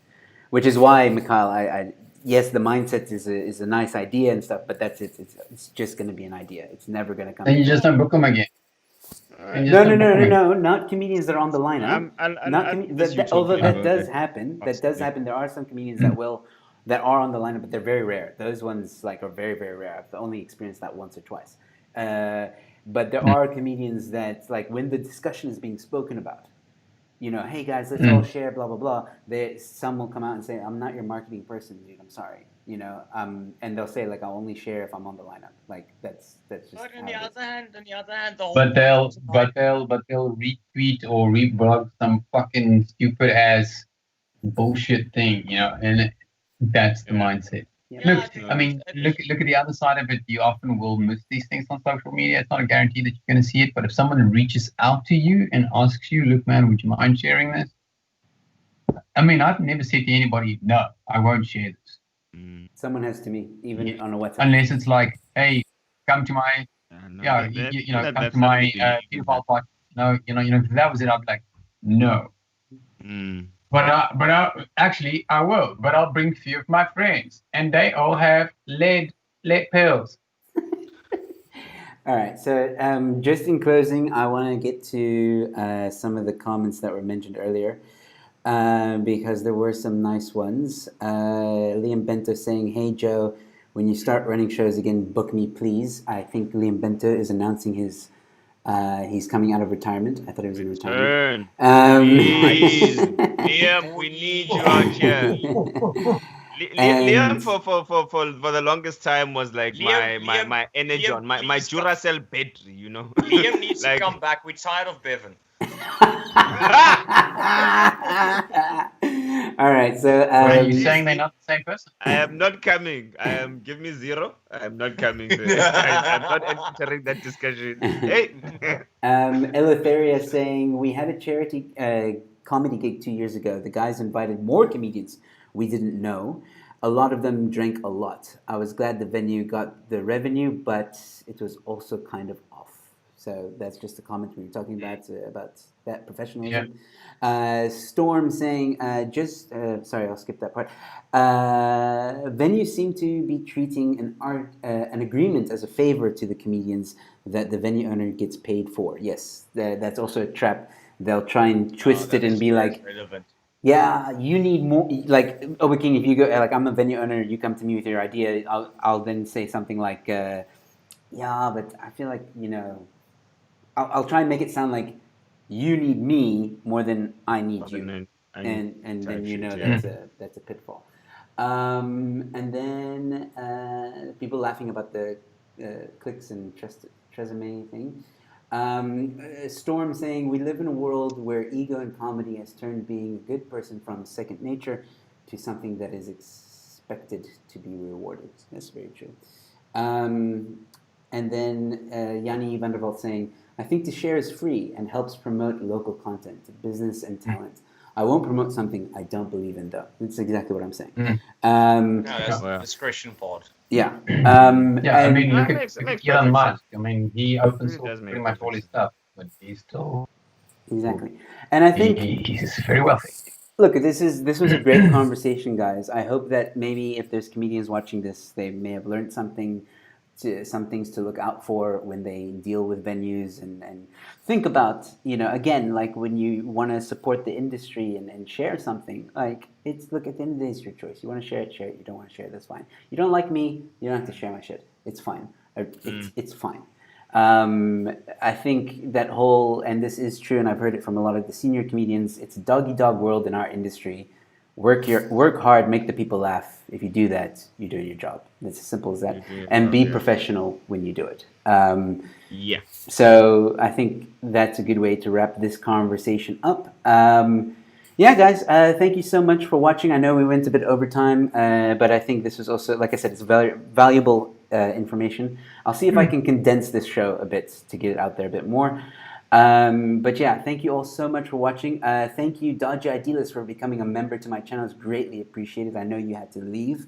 A: Which is why, Mikhail, yes, the mindset is a nice idea and stuff, but that's it. It's just going to be an idea. It's never going to come.
D: And you just don't book them again.
A: No, not comedians that are on the lineup. Although that does happen. There are some comedians that are on the lineup, but they're very rare. Those ones are very, very rare. I've only experienced that once or twice. But there are comedians that when the discussion is being spoken about, hey guys, let's all share, blah blah blah. Some will come out and say, I'm not your marketing person, dude. I'm sorry. And they'll say I'll only share if I'm on the lineup. That's just.
C: But on the other hand,
D: but they'll retweet or reblog some fucking stupid ass bullshit thing, and that's the mindset.
A: Yeah.
D: Look at the other side of it. You often will miss these things on social media. It's not a guarantee that you're going to see it, but if someone reaches out to you and asks you, look, man, would you mind sharing this? I've never said to anybody, no, I won't share this.
A: Someone has to me, even on a WhatsApp.
D: Unless it's like, hey, come to my, come to my pedophile party. No, if that was it, I'd be like, no. But I will. But I'll bring a few of my friends, and they all have lead pills.
A: All right. So, just in closing, I want to get to some of the comments that were mentioned earlier because there were some nice ones. Liam Bento saying, "Hey Joe, when you start running shows again, book me, please." I think Liam Bento is announcing his he's coming out of retirement. I thought he was in retirement.
B: Please, Liam, we need you out here. Liam for the longest time was like my energy
C: Liam,
B: on my Duracell battery, you know.
C: Liam needs to come back. We're tired of Bevan.
A: All right, so
D: are you saying they're not the same person?
B: I am not coming. Give me 0. I am not coming. I'm not entering that discussion. Hey.
A: Eleutheria saying we had a charity comedy gig 2 years ago. The guys invited more comedians we didn't know. A lot of them drank a lot. I was glad the venue got the revenue, but it was also kind of off. So that's just a comment we were talking about that professionalism. Yeah. Storm saying, sorry, I'll skip that part. Venues seem to be treating an agreement as a favor to the comedians that the venue owner gets paid for. Yes, that's also a trap. They'll try and twist it and be like,
C: relevant.
A: Yeah, you need more. Like Obakeng, if you go, like I'm a venue owner, you come to me with your idea, I'll then say something like, yeah, but I feel like I'll try and make it sound like you need me more than I need you, and then that's a pitfall. And then people laughing about the clicks and Tresemme thing. Storm saying we live in a world where ego and comedy has turned being a good person from second nature to something that is expected to be rewarded. That's very true. And then Yanni Vandervalt saying, I think to share is free and helps promote local content, business and talent. I won't promote something I don't believe in, though. That's exactly what I'm saying.
C: That's the discretion part.
A: Yeah.
D: I mean, look at Elon Musk. I mean, he opens pretty much all his stuff, but he's still
A: exactly. And I think
D: he's very wealthy.
A: Look, this was a great conversation, guys. I hope that maybe if there's comedians watching this, they may have learned some things to look out for when they deal with venues and think about, again, like when you want to support the industry and share something, like look, at the end of the day, it's your choice. You want to share it, you don't want to share it, that's fine. You don't like me, you don't have to share my shit. It's fine. It's fine. I think that whole, and this is true, and I've heard it from a lot of the senior comedians, it's a dog-eat-dog world in our industry. Work hard, make the people laugh. If you do that, you're doing your job. It's as simple as that. And be professional when you do it. So I think that's a good way to wrap this conversation up. Guys, thank you so much for watching. I know we went a bit over time, but I think this was also, like I said, it's very valuable information. I'll see if I can condense this show a bit to get it out there a bit more. But yeah, thank you all so much for watching. Thank you, Dodgy Idealist, for becoming a member to my channel. It's greatly appreciated. I know you had to leave.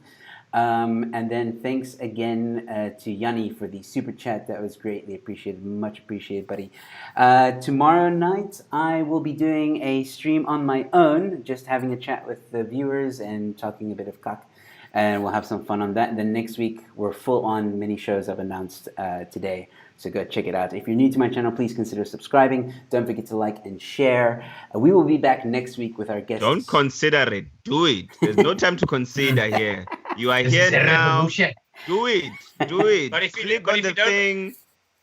A: And then thanks again to Yanni for the super chat. That was greatly appreciated. Much appreciated, buddy. Tomorrow night, I will be doing a stream on my own, just having a chat with the viewers and talking a bit of cock. And we'll have some fun on that. And then next week, we're full on mini shows I've announced today. So go check it out. If you're new to my channel, please consider subscribing. Don't forget to like and share. We will be back next week with our guests.
B: Don't consider it. Do it. There's no time to consider here. You are here now. Do it. But if you click on the thing,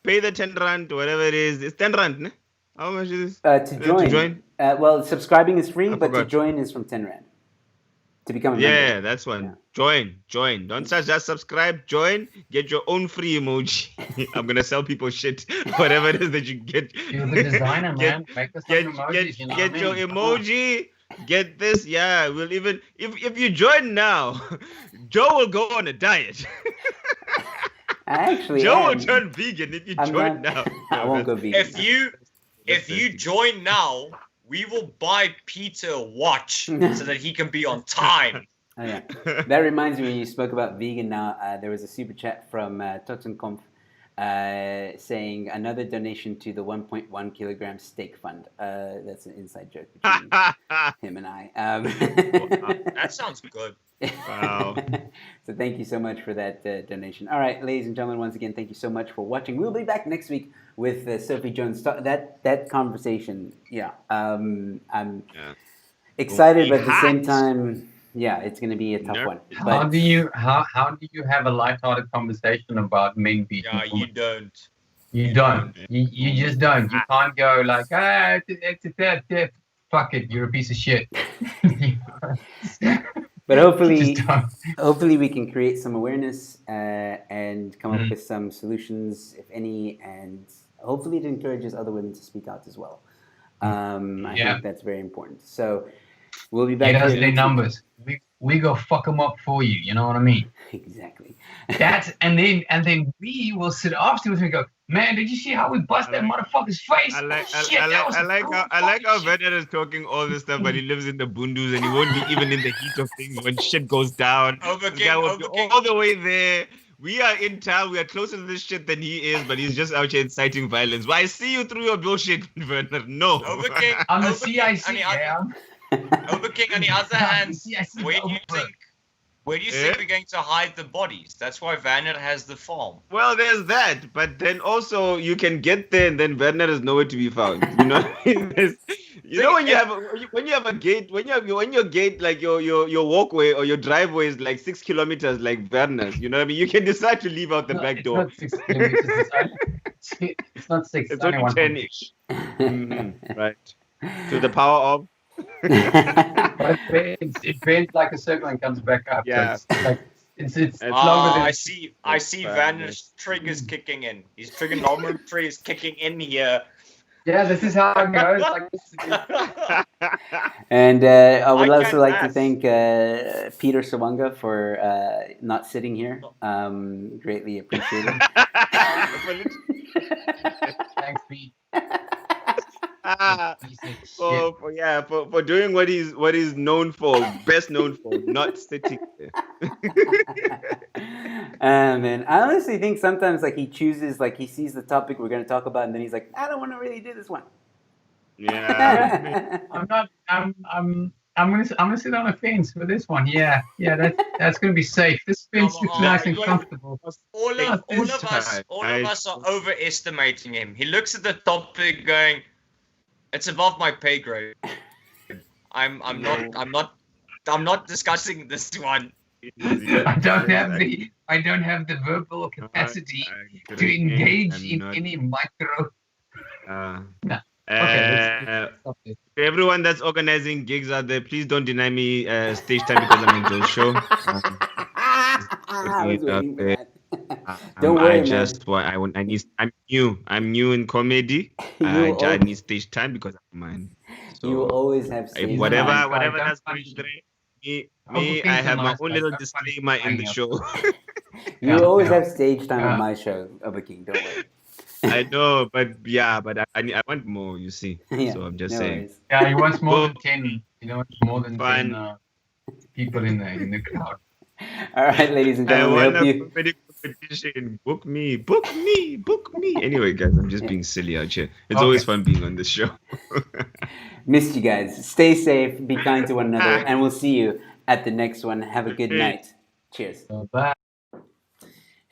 B: pay the 10 rand, whatever it is. It's 10 rand, ne? How much is this?
A: To join. Well, subscribing is free, but to join is from 10 rand. To become a member.
B: Yeah, that's one. Yeah. Join. Don't just subscribe. Join. Get your own free emoji. I'm gonna sell people shit. Whatever it is that you get.
D: You're the designer, man. Make us some emojis.
B: Get your emoji. Get this. Yeah, we'll even if you join now, Joe will go on a diet. Joe will turn vegan if you join now.
A: I won't go vegan.
C: If you join now, we will buy Peter a watch so that he can be on time.
A: Oh, yeah. That reminds me, when you spoke about vegan now, there was a super chat from Tottenkamp saying another donation to the 1.1 kilogram steak fund. That's an inside joke between him and I.
C: That sounds good.
B: Wow.
A: So thank you so much for that donation. All right, ladies and gentlemen, once again, thank you so much for watching. We'll be back next week with Sophie Jones. That conversation, I'm excited, but at the same time, it's going to be a tough one.
D: How do you have a lighthearted conversation about men beating?
C: Yeah, you don't.
D: You don't. You just don't. You can't go like, it's fuck it, you're a piece of shit.
A: But hopefully we can create some awareness and come up with some solutions, if any, and hopefully it encourages other women to speak out as well. I think that's very important. So we'll be back.
D: Get us their numbers. We go fuck them up for you. You know what I mean?
A: Exactly.
D: And then we will sit afterwards and go, man, did you see how we bust that motherfucker's face?
B: I like how Werner is talking all this stuff, but he lives in the bundus and he won't be even in the heat of things when shit goes down.
C: Obakeng.
B: All the way there. We are in town. We are closer to this shit than he is, but he's just out here inciting violence. Why, I see you through your bullshit, Werner. No.
C: Obakeng.
D: I'm the CIC, yeah.
C: Obakeng, on the other hand, where do you think we're going to hide the bodies? That's why Werner has the farm.
B: Well, there's that, but then also you can get there, and then Werner is nowhere to be found. You know, when you have a gate, when your gate, like your walkway or your driveway is like 6 kilometers, like Werner's. You know what I mean? You can decide to leave out the back door.
D: Not 6 kilometers. It's not 6.
B: It's only 10-ish. Right. To the power of.
D: But it bends like a circle and comes back up.
B: Yeah.
D: So it's longer than.
C: I see Werner's triggers kicking in. His trigonometry is kicking in here.
D: Yeah, this is how it goes. Like this.
A: And I would also like to thank Peter Sawanga for not sitting here. Greatly appreciated.
D: Thanks, Pete.
B: For doing what he's known for, best known for, not sitting there.
A: Man, I honestly think sometimes like he chooses, like he sees the topic we're going to talk about, and then he's like, I don't want to really do this one.
B: Yeah.
D: I'm gonna sit on a fence for this one. Yeah, that's gonna be safe. This fence looks nice and comfortable.
C: All of us are overestimating him. He looks at the topic going, it's above my pay grade. I'm not discussing this one.
D: I don't have the verbal capacity to engage in any micro. No. Okay, let's
B: everyone that's organizing gigs out there, please don't deny me stage time because I'm in Joe's show.
A: I was waiting for that. Don't worry, I'm new in comedy. I need stage time because I'm mine. So you will always have stage time.
B: Whatever that's going me, I have my own little disclaimer in the show.
A: You will always have stage time on my show, Obakeng. Don't worry.
B: I know, but I want more. You see, so I'm just saying.
D: Worries. Yeah, he wants more than 10. He wants more than 10 people in the crowd.
A: All right, ladies and gentlemen,
B: I want a competition. Book me. Anyway, guys, I'm just being silly out here. It's always fun being on this show.
A: Missed you guys. Stay safe. Be kind to one another, and we'll see you at the next one. Have a good night. Cheers.
D: Bye.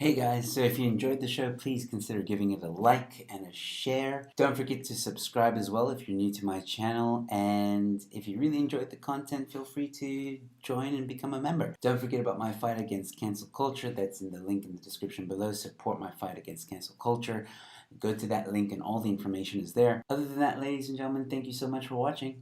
A: Hey guys, so if you enjoyed the show, please consider giving it a like and a share. Don't forget to subscribe as well if you're new to my channel. And if you really enjoyed the content, feel free to join and become a member. Don't forget about my fight against cancel culture. That's in the link in the description below. Support my fight against cancel culture. Go to that link and all the information is there. Other than that, ladies and gentlemen, thank you so much for watching.